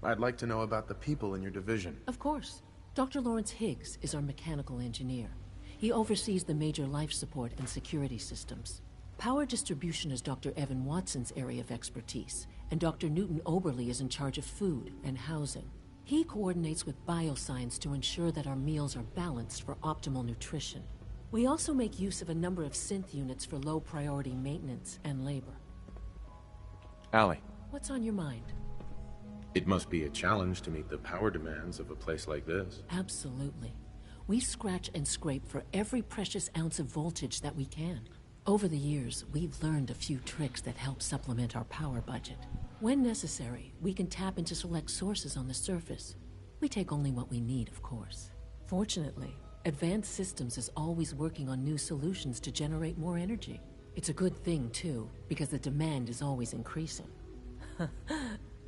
I'd like to know about the people in your division. Of course. Dr. Lawrence Higgs is our mechanical engineer. He oversees the major life support and security systems. Power distribution is Dr. Evan Watson's area of expertise, and Dr. Newton Oberly is in charge of food and housing. He coordinates with bioscience to ensure that our meals are balanced for optimal nutrition. We also make use of a number of synth units for low-priority maintenance and labor. Allie. What's on your mind? It must be a challenge to meet the power demands of a place like this. Absolutely. We scratch and scrape for every precious ounce of voltage that we can. Over the years, we've learned a few tricks that help supplement our power budget. When necessary, we can tap into select sources on the surface. We take only what we need, of course. Fortunately, Advanced Systems is always working on new solutions to generate more energy. It's a good thing, too, because the demand is always increasing.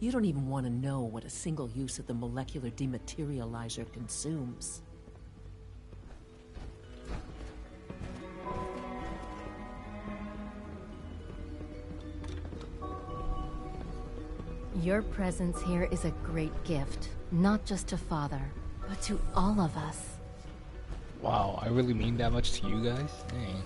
You don't even want to know what a single use of the molecular dematerializer consumes. Your presence here is a great gift, not just to Father, but to all of us. Wow, I really mean that much to you guys? Dang.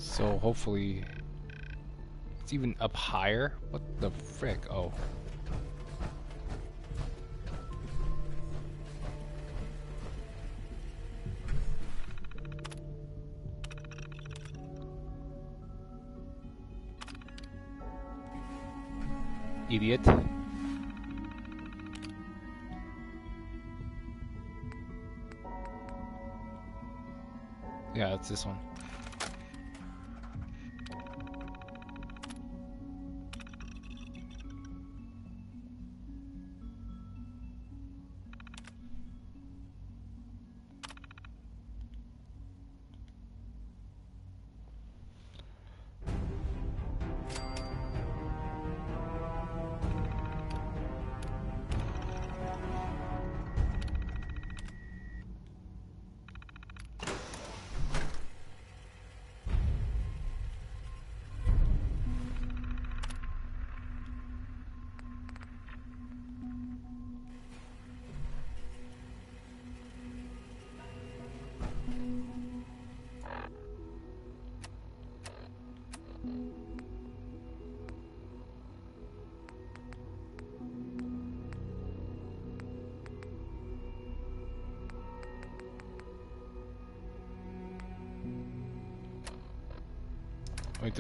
So hopefully it's even up higher. What the frick? Oh. Idiot. Yeah, it's this one. Wait,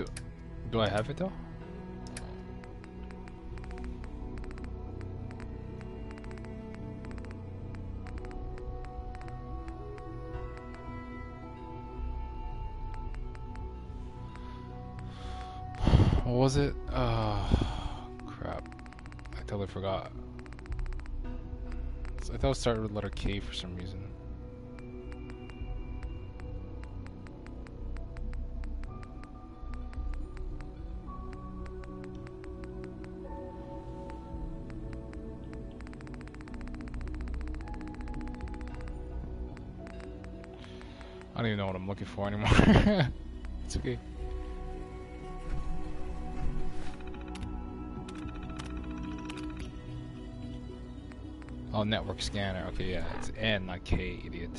do I have it though? What was it? Crap. I totally forgot. I thought it started with letter K for some reason. I don't even know what I'm looking for anymore. It's okay. Oh, network scanner. Okay, yeah, it's N, not K, idiot.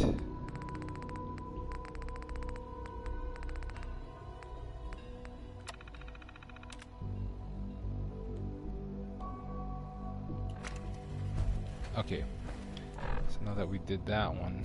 Okay. So now that we did that one.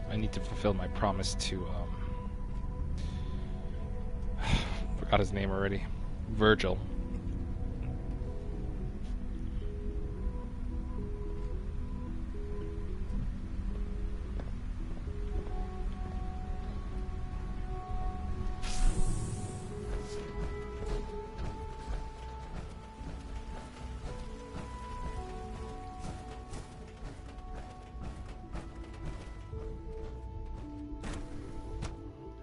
I need to fulfill my promise to, forgot his name already. Virgil.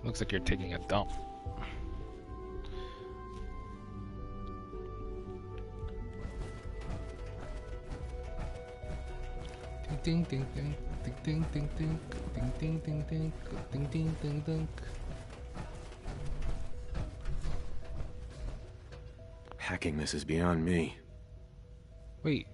Looks like you're taking a dump. Ding ding ding ding ding ding ding ding ding ding ding ding ding ding ding. Hacking this is beyond me. Wait.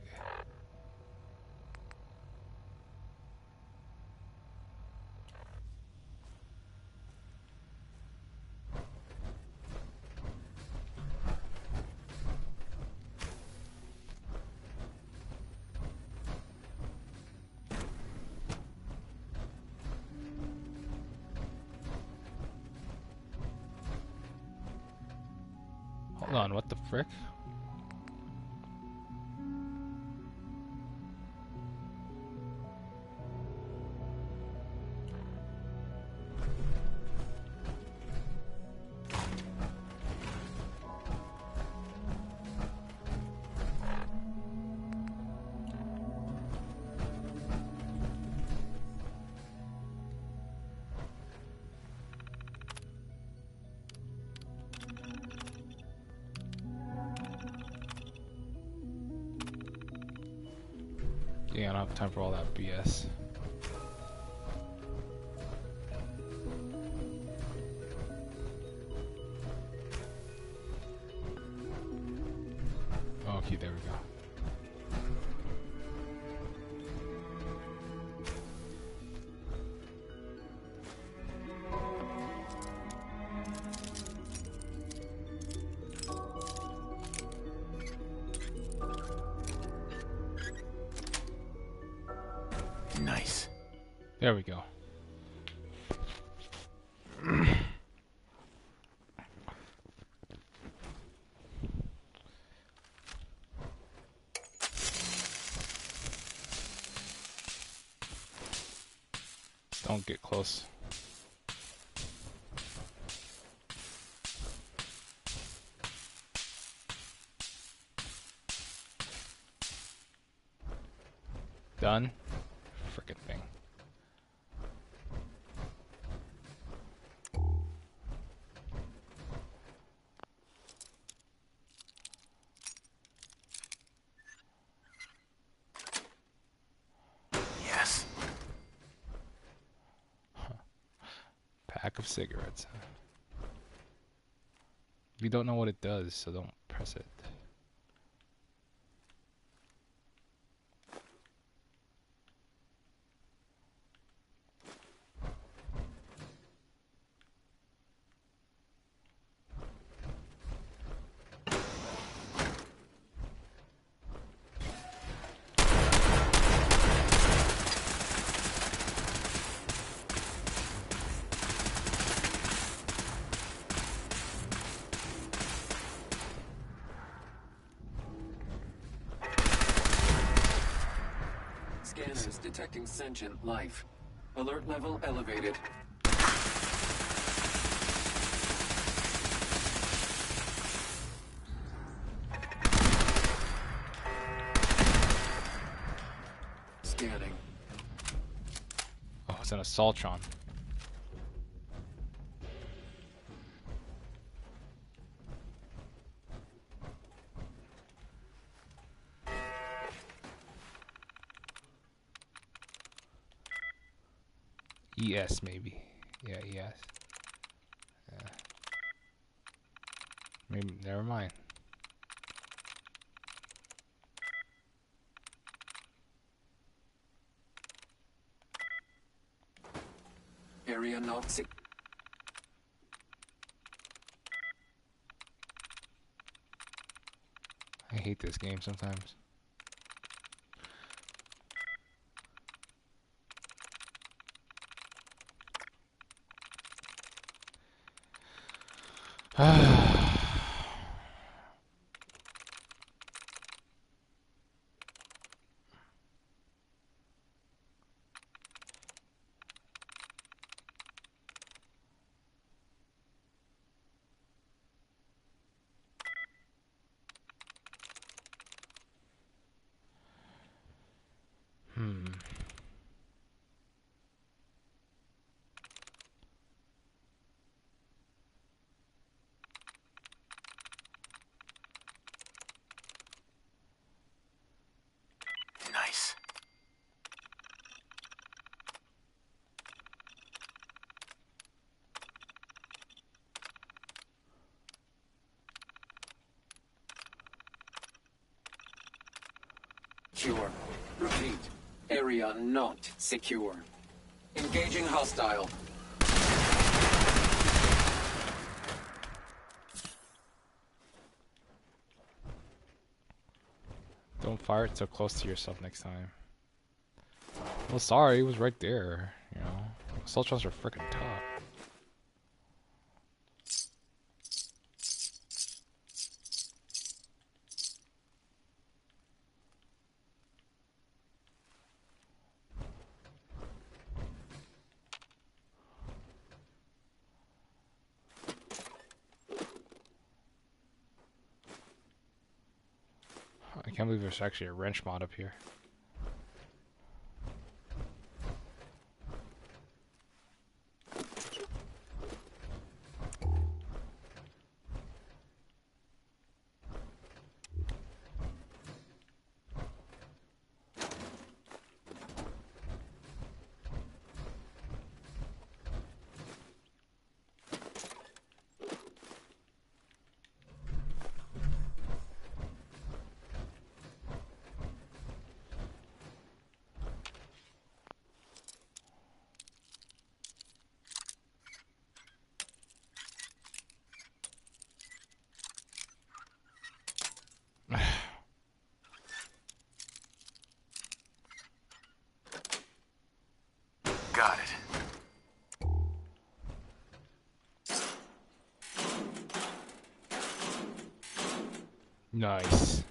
Hold on, what the frick? Yeah, I don't have time for all that BS. Okay, there we go. Nice. There we go. Don't get close. Done? Frickin' thing. Yes. Pack of cigarettes. You don't know what it does, so don't press it. Scanners detecting sentient life. Alert level elevated. Scanning. Oh, it's an Assaultron. ES maybe. Yeah, ES. Yeah. Maybe never mind. Area not sick. I hate this game sometimes. Nice. Secure. Repeat. Area not secure. Engaging hostile. Don't fire it so close to yourself next time. Well, sorry, it was right there. You know, Assaultrons are freaking tough. I can't believe there's actually a wrench mod up here. Nice.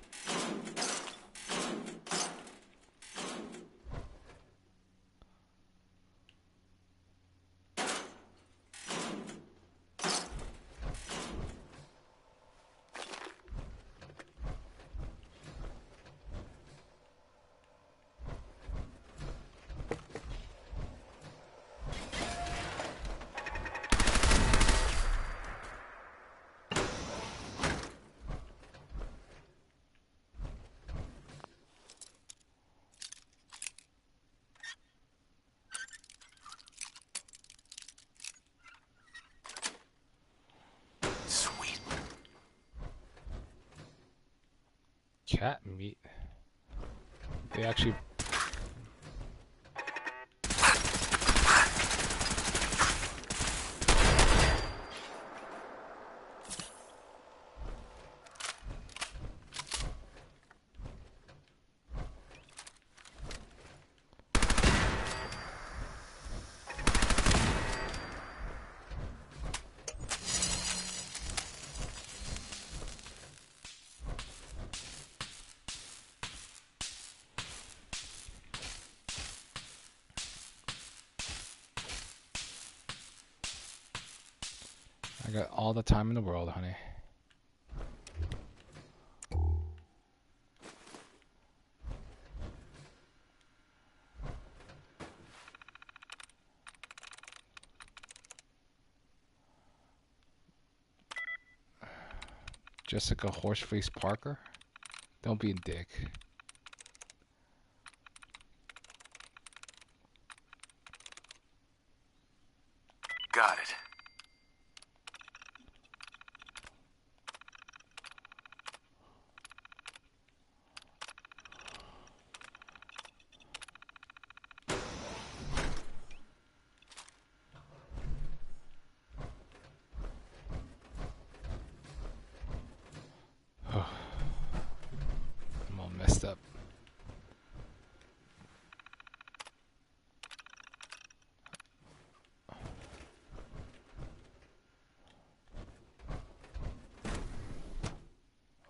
Cat meat. They actually. I got all the time in the world, honey. Jessica Horseface Parker? Don't be a dick. Got it. I'm all messed up.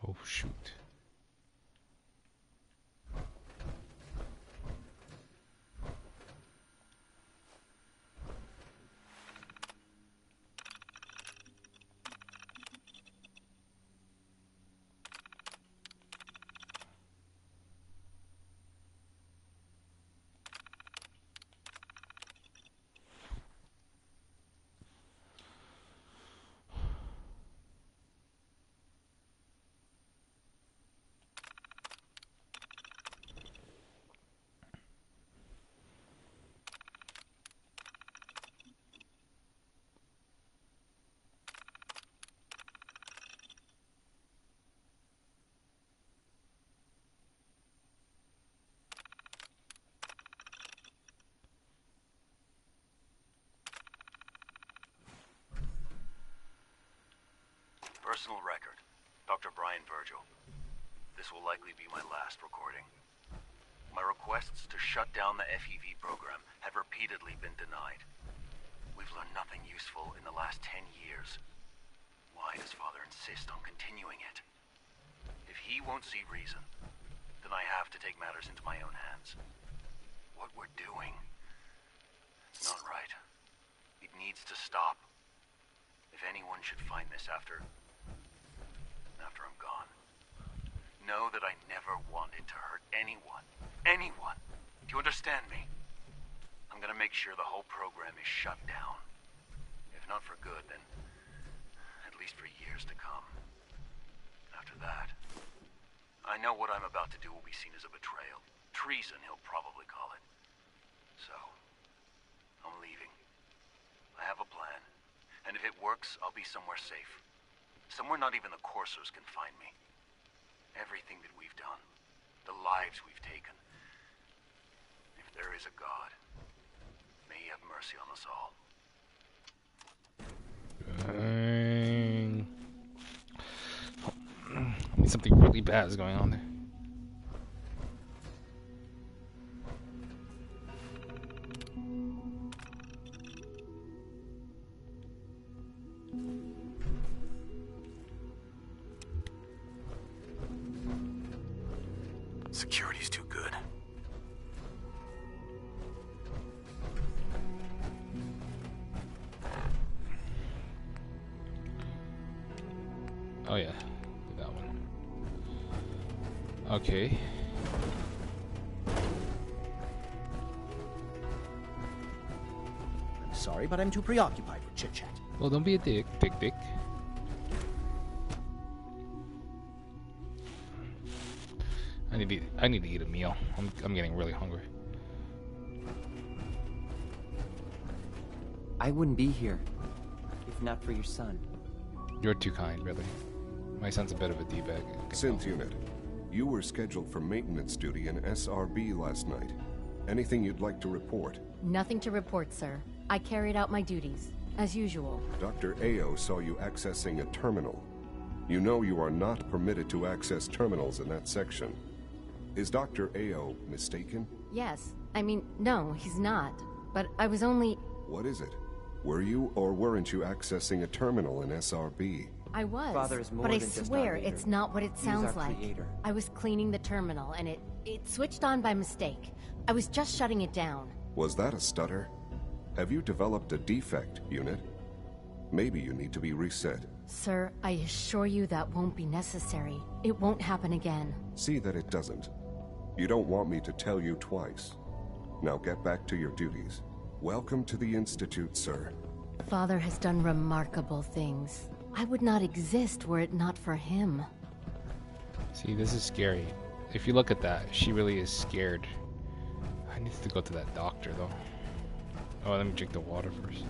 Oh, shoot. Personal record. Dr. Brian Virgil. This will likely be my last recording. My requests to shut down the FEV program have repeatedly been denied. We've learned nothing useful in the last 10 years. Why does Father insist on continuing it? If he won't see reason, then I have to take matters into my own hands. What we're doing, it's not right. It needs to stop. If anyone should find this after I'm gone, know that I never wanted to hurt anyone. Anyone. Do you understand me? I'm gonna make sure the whole program is shut down. If not for good, then at least for years to come. After that, I know what I'm about to do will be seen as a betrayal. Treason, he'll probably call it. So, I'm leaving. I have a plan. And if it works, I'll be somewhere safe. Somewhere not even the coursers can find me. Everything that we've done, the lives we've taken. If there is a God, may he have mercy on us all. Something really bad is going on there. Security's too good. Oh yeah, that one. Okay. I'm sorry, but I'm too preoccupied with chit-chat. Well, don't be a dick, dick. I need to eat a meal. I'm getting really hungry. I wouldn't be here if not for your son. You're too kind, really. My son's a bit of a D-bag. Synth unit, you were scheduled for maintenance duty in SRB last night. Anything you'd like to report? Nothing to report, sir. I carried out my duties, as usual. Dr. Ao saw you accessing a terminal. You know you are not permitted to access terminals in that section. Is Dr. Ao mistaken? Yes. I mean, no, he's not. But I was only... What is it? Were you or weren't you accessing a terminal in SRB? I was. Father is more but I than just swear our leader. it's not what it He is sounds our like. creator. I was cleaning the terminal and it switched on by mistake. I was just shutting it down. Was that a stutter? Have you developed a defect, unit? Maybe you need to be reset. Sir, I assure you that won't be necessary. It won't happen again. See that it doesn't. You don't want me to tell you twice. Now get back to your duties. Welcome to the Institute, sir. Father has done remarkable things. I would not exist were it not for him. See, this is scary. If you look at that, she really is scared. I need to go to that doctor, though. Oh, let me drink the water first.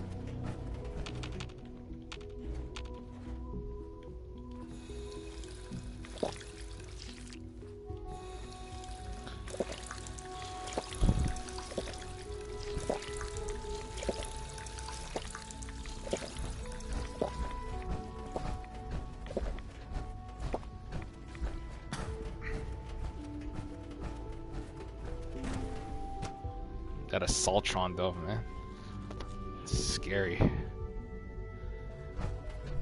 That Assaultron though, man. It's scary.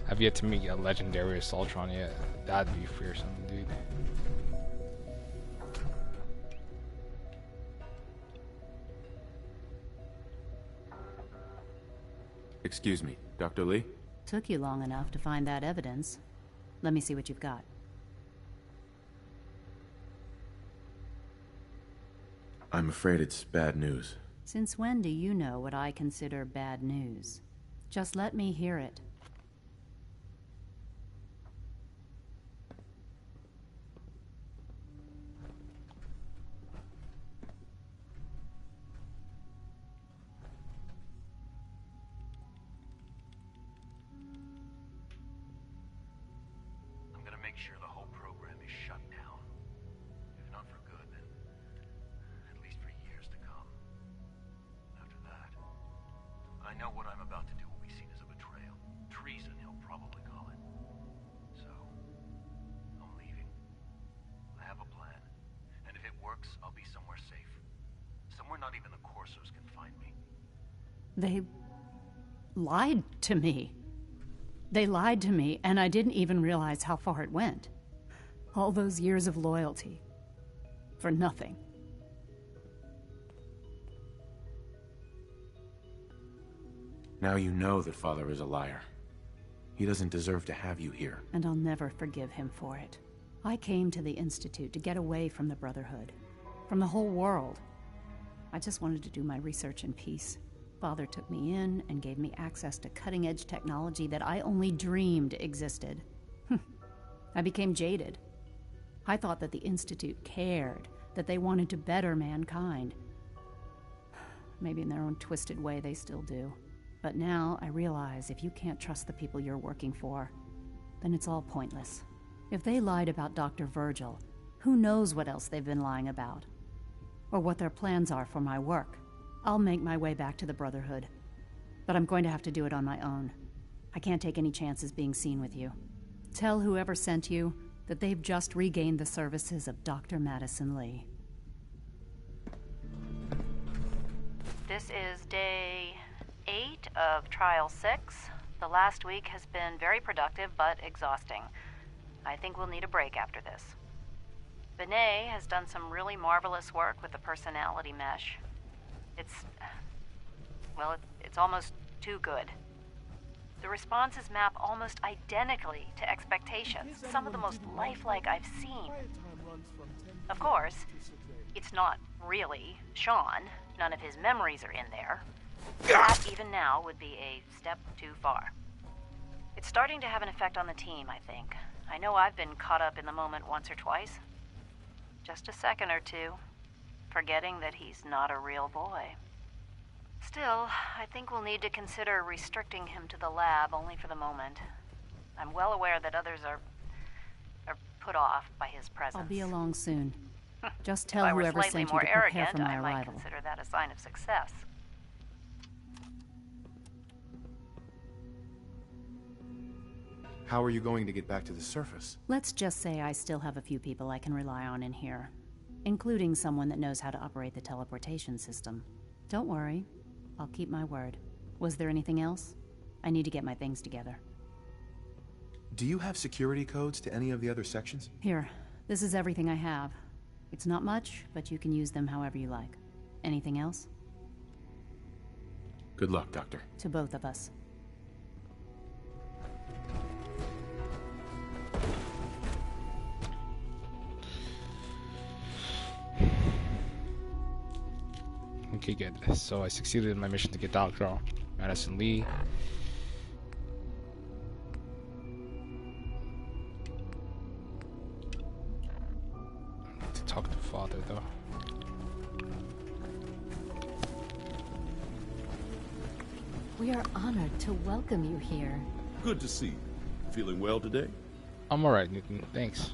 I've yet to meet a legendary Assaultron yet. That'd be fearsome, dude. Excuse me, Dr. Lee? Took you long enough to find that evidence. Let me see what you've got. I'm afraid it's bad news. Since when do you know what I consider bad news? Just let me hear it. I'm gonna make sure the whole program is shut down. If not for good, then at least for years to come. After that, I know what I'm about to do will be seen as a betrayal. Treason, he'll probably call it. So, I'm leaving. I have a plan. And if it works, I'll be somewhere safe. Somewhere not even the Corsairs can find me. They lied to me. They lied to me, and I didn't even realize how far it went. All those years of loyalty. For nothing. Now you know that Father is a liar. He doesn't deserve to have you here. And I'll never forgive him for it. I came to the Institute to get away from the Brotherhood. From the whole world. I just wanted to do my research in peace. Father took me in and gave me access to cutting-edge technology that I only dreamed existed. I became jaded. I thought that the Institute cared, that they wanted to better mankind. Maybe in their own twisted way they still do. But now I realize if you can't trust the people you're working for, then it's all pointless. If they lied about Dr. Virgil, who knows what else they've been lying about? Or what their plans are for my work. I'll make my way back to the Brotherhood. But I'm going to have to do it on my own. I can't take any chances being seen with you. Tell whoever sent you that they've just regained the services of Dr. Madison Lee. This is day 8 of Trial 6. The last week has been very productive but exhausting. I think we'll need a break after this. Benet has done some really marvelous work with the personality mesh. It's almost too good. The responses map almost identically to expectations, some of the most lifelike I've seen. Of course, it's not really Sean. None of his memories are in there. That, even now, would be a step too far. It's starting to have an effect on the team, I think. I know I've been caught up in the moment once or twice. Just a second or two, forgetting that he's not a real boy. Still, I think we'll need to consider restricting him to the lab only for the moment. I'm well aware that others are put off by his presence. I'll be along soon. Just tell whoever sent you to prepare for my I arrival. might consider that a sign of success. How are you going to get back to the surface? Let's just say I still have a few people I can rely on in here, including someone that knows how to operate the teleportation system. Don't worry, I'll keep my word. Was there anything else? I need to get my things together. Do you have security codes to any of the other sections? Here, this is everything I have. It's not much, but you can use them however you like. Anything else? Good luck, Doctor. To both of us. Okay, good. So I succeeded in my mission to get Dr. Madison Lee. To talk to Father, though. We are honored to welcome you here. Good to see you. Feeling well today? I'm alright, Newton. Thanks.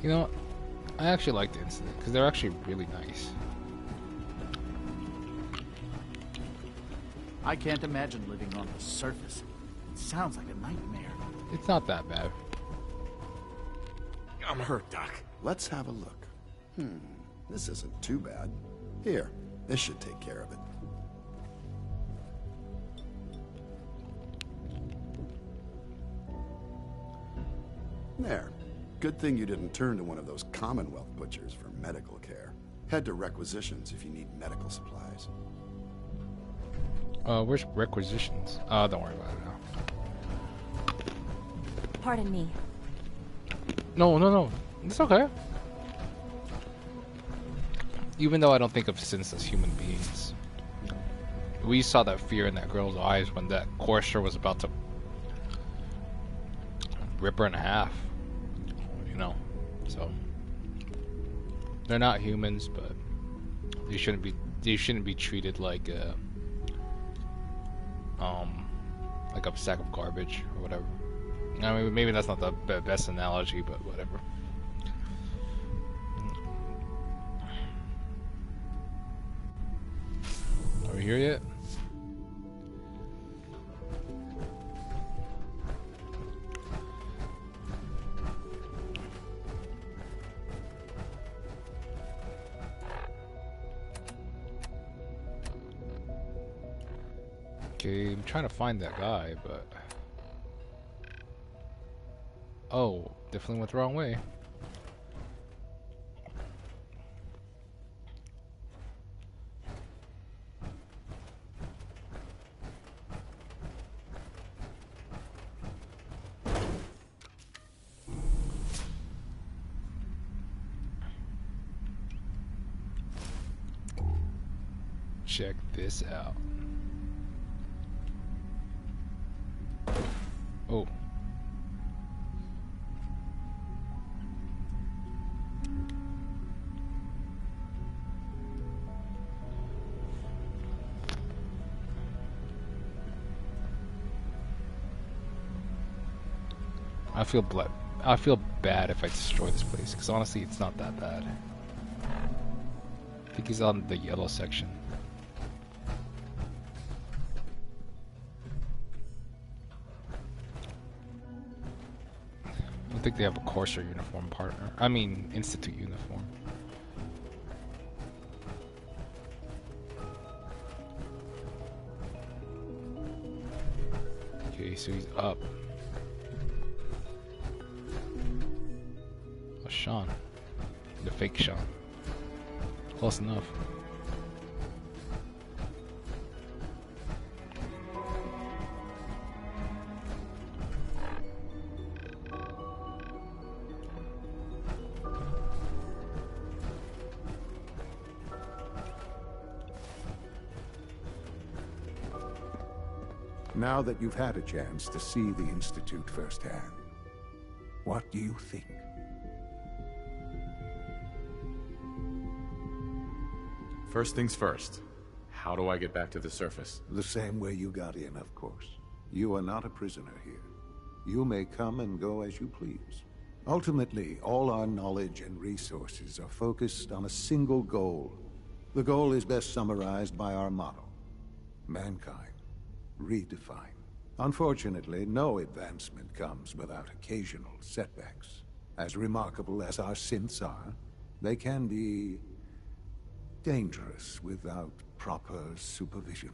You know, I actually like the incident, because they're actually really nice. I can't imagine living on the surface. It sounds like a nightmare. It's not that bad. I'm hurt, Doc. Let's have a look. This isn't too bad. Here, this should take care of it. There. Good thing you didn't turn to one of those Commonwealth butchers for medical care. Head to requisitions if you need medical supplies. Where's requisitions? Don't worry about it now. Pardon me. No. It's okay. Even though I don't think of sins as human beings. We saw that fear in that girl's eyes when that courser was about to rip her in half. You know, so they're not humans, but they shouldn't be treated like a sack of garbage or whatever. I mean, maybe that's not the best analogy, but whatever. Are we here yet? Okay, I'm trying to find that guy, but... Oh, definitely went the wrong way. Check this out. Oh. I feel bad if I destroy this place, because honestly it's not that bad. I think he's on the yellow section. I don't think they have a Courser uniform partner. I mean, Institute uniform. Okay, so he's up. Oh, Sean. The fake Sean. Close enough. Now that you've had a chance to see the Institute firsthand, what do you think? First things first. How do I get back to the surface? The same way you got in, of course. You are not a prisoner here. You may come and go as you please. Ultimately, all our knowledge and resources are focused on a single goal. The goal is best summarized by our motto: mankind, redefined. Unfortunately, no advancement comes without occasional setbacks. As remarkable as our synths are, they can be dangerous without proper supervision.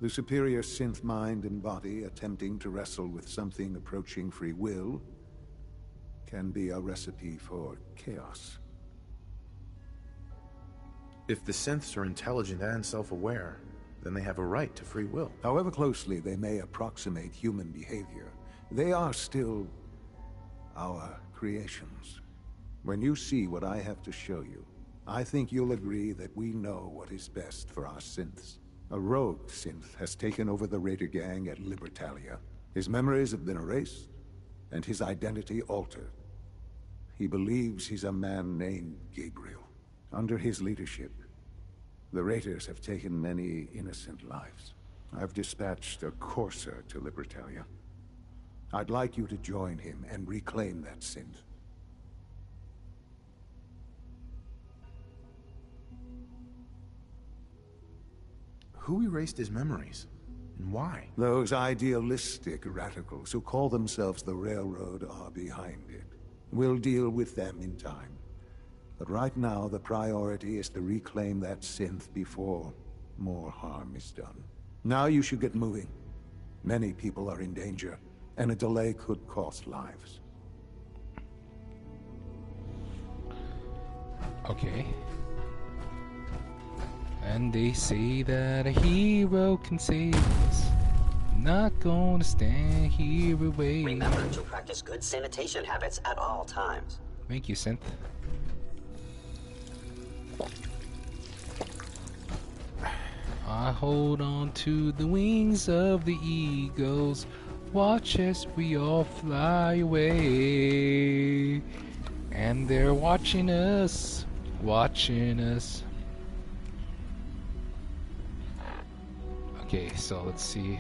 The superior synth mind and body attempting to wrestle with something approaching free will can be a recipe for chaos. If the synths are intelligent and self-aware, then they have a right to free will. However closely they may approximate human behavior, they are still our creations. When you see what I have to show you, I think you'll agree that we know what is best for our synths. A rogue synth has taken over the Raider gang at Libertalia. His memories have been erased, and his identity altered. He believes he's a man named Gabriel. Under his leadership, the Raiders have taken many innocent lives. I've dispatched a courser to Libertalia. I'd like you to join him and reclaim that synth. Who erased his memories? And why? Those idealistic radicals who call themselves the Railroad are behind it. We'll deal with them in time. But right now, the priority is to reclaim that synth before more harm is done. Now you should get moving. Many people are in danger, and a delay could cost lives. Okay. And they say that a hero can save us. Not gonna stand here and wait. Remember to practice good sanitation habits at all times. Thank you, Synth. I hold on to the wings of the eagles. Watch as we all fly away. And they're watching us. Watching us. Okay, so let's see.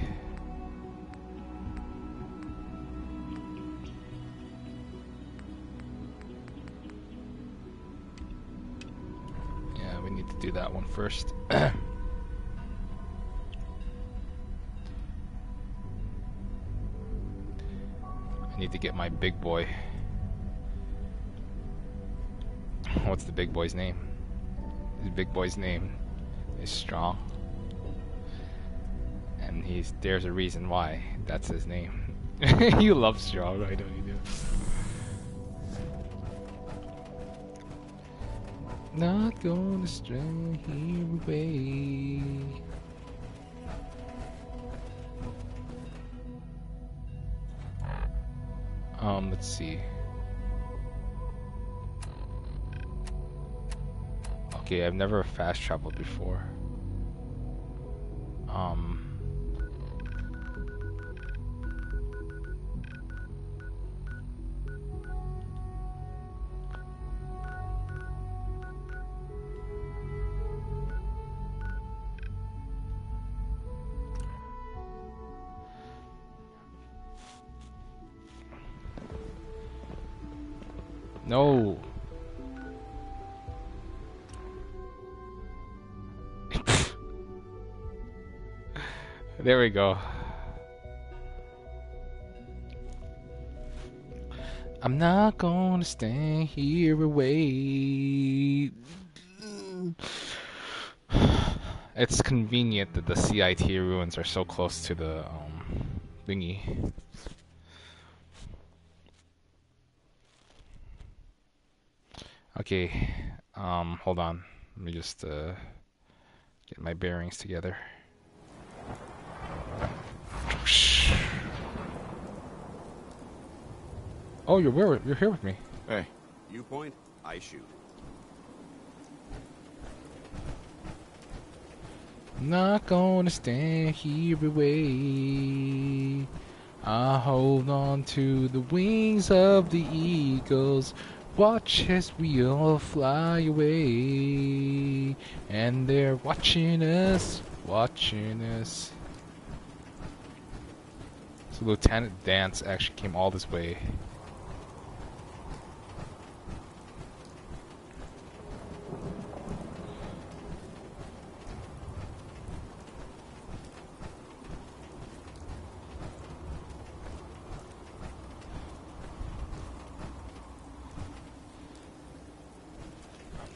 Yeah, we need to do that one first. I need to get my big boy. What's the big boy's name? His big boy's name is Strong. And there's a reason why that's his name. You love Strong, I know you do. Not gonna stray here away. Let's see. Okay, I've never fast traveled before. No. There we go. I'm not gonna stand here and wait. It's convenient that the CIT ruins are so close to the thingy. Okay, hold on. Let me just get my bearings together. Oh, you're here with me. Hey. You point, I shoot. Not gonna stand here and wait. I hold on to the wings of the eagles. Watch as we all fly away. And they're watching us, watching us. So Lieutenant Dance actually came all this way.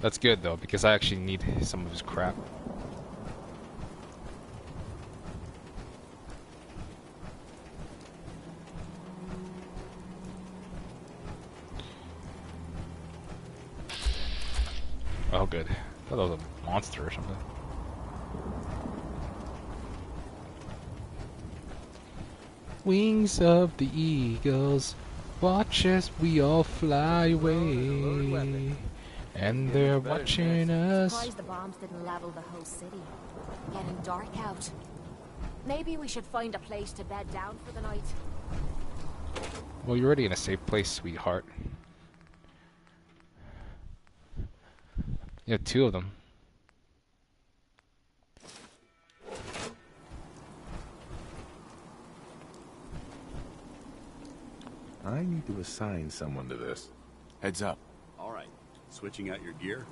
That's good though, because I actually need some of his crap. Oh good. I thought that was a monster or something. Wings of the eagles, watch as we all fly away. And they're watching us. Surprised the bombs didn't level the whole city. Getting dark out. Maybe we should find a place to bed down for the night. Well, you're already in a safe place, sweetheart. You have two of them. I need to assign someone to this. Heads up. All right. Switching out your gear?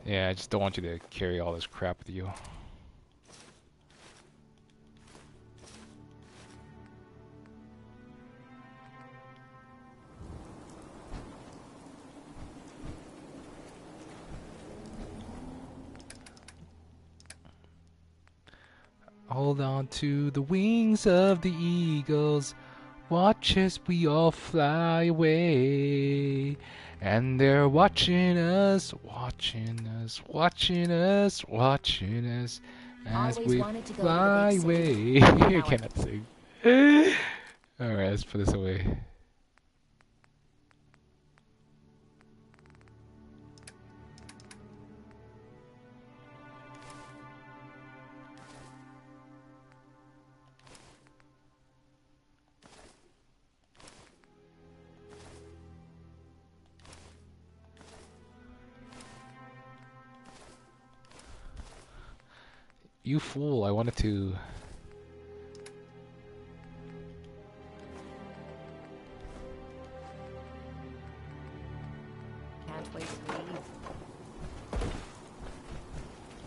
Yeah, I just don't want you to carry all this crap with you. Hold on to the wings of the eagles. Watch as we all fly away. And they're watching us, watching us, watching us, watching us as Always we wanted to go to the fly big away. city. You cannot sing. Alright, let's put this away. You fool, I wanted to... Can't wait to leave.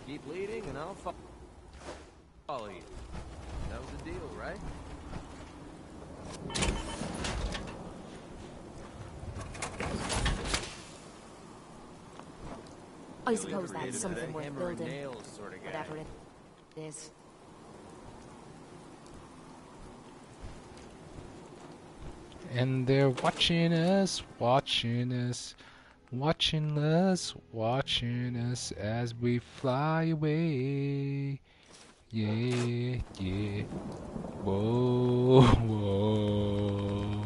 Keep leading and I'll follow you. That was the deal, right? I suppose that's something worth hammer and building. nails sort of guy. Whatever it is. And they're watching us, watching us, watching us, watching us as we fly away. Yeah, yeah. Whoa, whoa.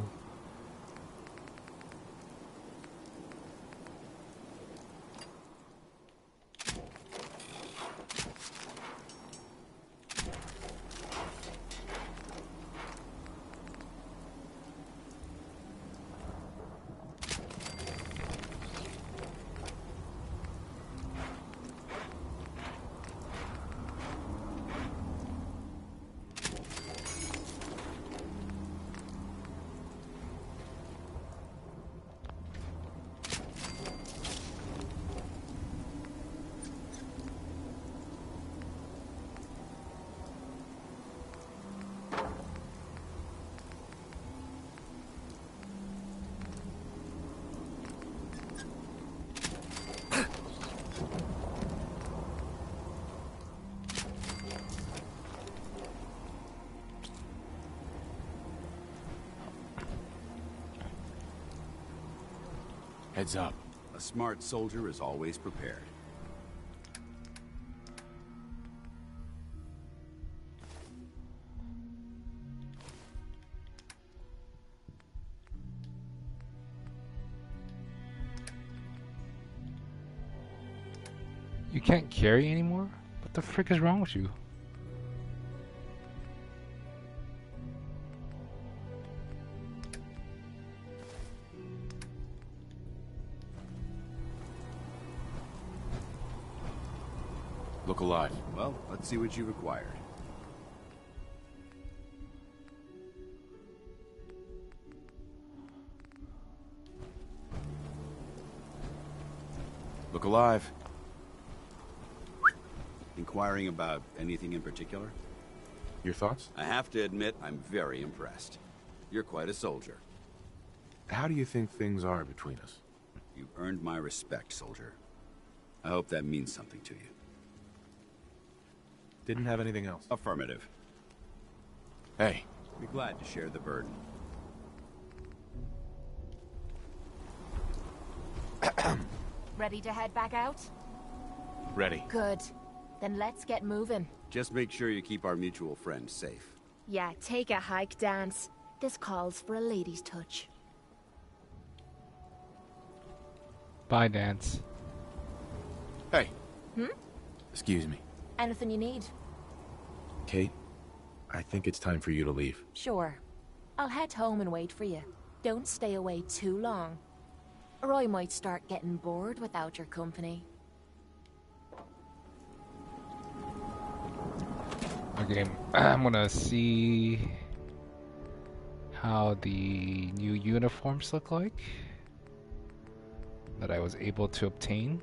Heads up. A smart soldier is always prepared. You can't carry anymore? What the frick is wrong with you? Look alive. Well, let's see what you required. Look alive. Inquiring about anything in particular? Your thoughts? I have to admit, I'm very impressed. You're quite a soldier. How do you think things are between us? You've earned my respect, soldier. I hope that means something to you. Didn't have anything else? Affirmative. Hey. Be glad to share the burden. Ready to head back out? Ready. Good. Then let's get moving. Just make sure you keep our mutual friend safe. Yeah, take a hike, Dance. This calls for a lady's touch. Bye, Dance. Hey. Hmm? Excuse me. Anything you need? Kate, I think it's time for you to leave. Sure. I'll head home and wait for you. Don't stay away too long. Or I might start getting bored without your company. Okay, I'm gonna see how the new uniforms look like that I was able to obtain.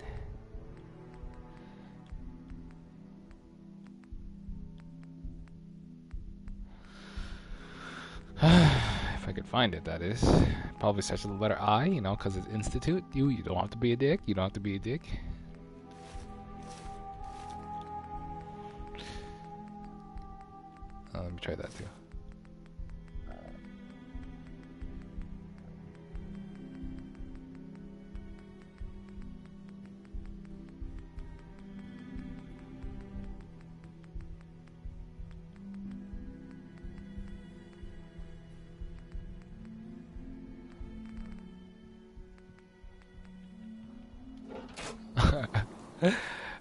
If I could find it, that is. Probably starts with the letter I, you know, because it's Institute. You don't have to be a dick. You don't have to be a dick. Let me try that too.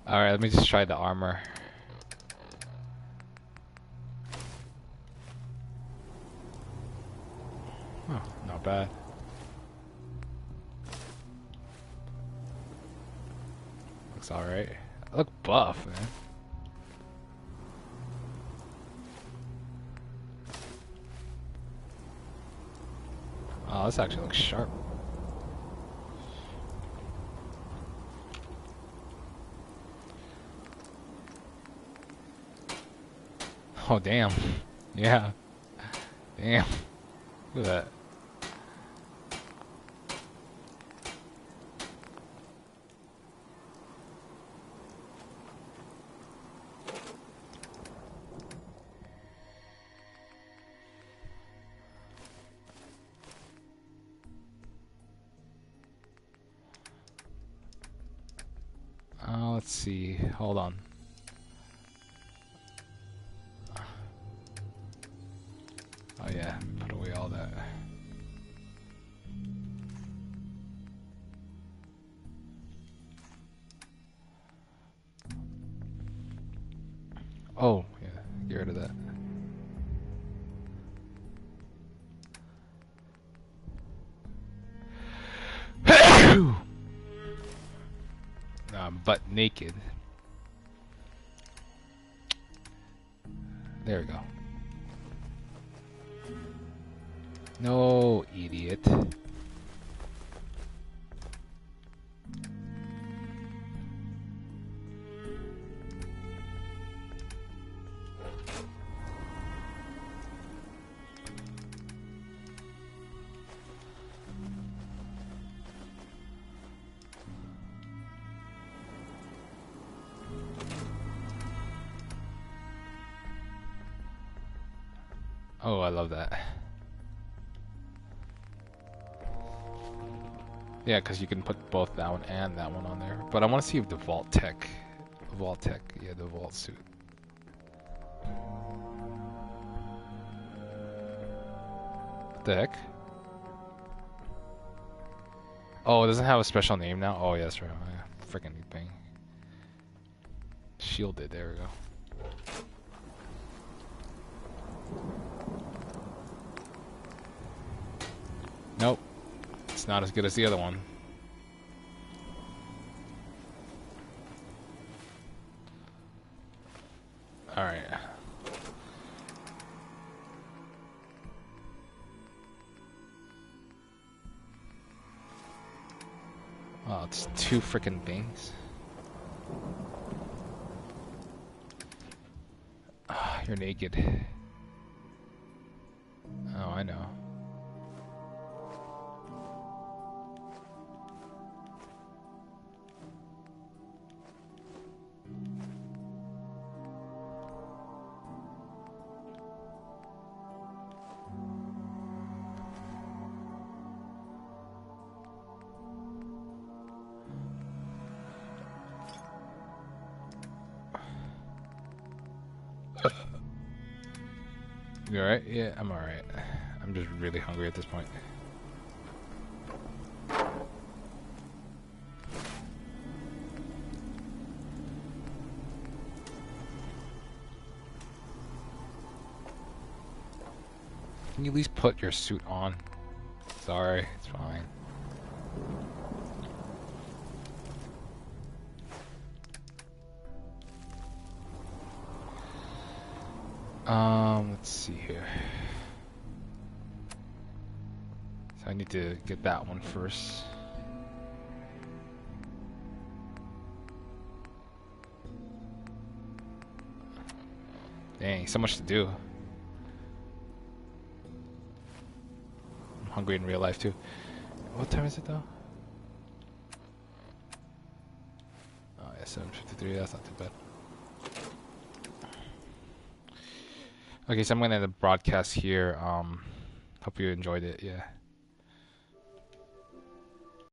Alright, let me just try the armor. Oh, not bad. Looks alright. I look buff, man. Oh, this actually looks sharp. Oh, damn. Yeah. Damn. Look at that. Let's see. Hold on. Oh yeah, put away all that. Oh, yeah, get rid of that. I'm butt naked. There we go. No, idiot. Oh, I love that. Yeah, because you can put both that one and that one on there. But I want to see if the Vault Tech, yeah, the Vault suit. What the heck? Oh, it doesn't have a special name now? Oh, yeah, that's right. Oh, yeah. Freaking thing. Shielded, there we go. Nope. It's not as good as the other one. Alright. Oh, it's two freaking things. Ah, you're naked. Oh, I know. You alright? Yeah, I'm alright. I'm just really hungry at this point. Can you at least put your suit on? Sorry, it's fine. Let's see here. So I need to get that one first. Dang, so much to do. I'm hungry in real life too. What time is it though? Oh yeah, 7:53. That's not too bad. Okay, so I'm gonna end the broadcast here. Hope you enjoyed it. Yeah.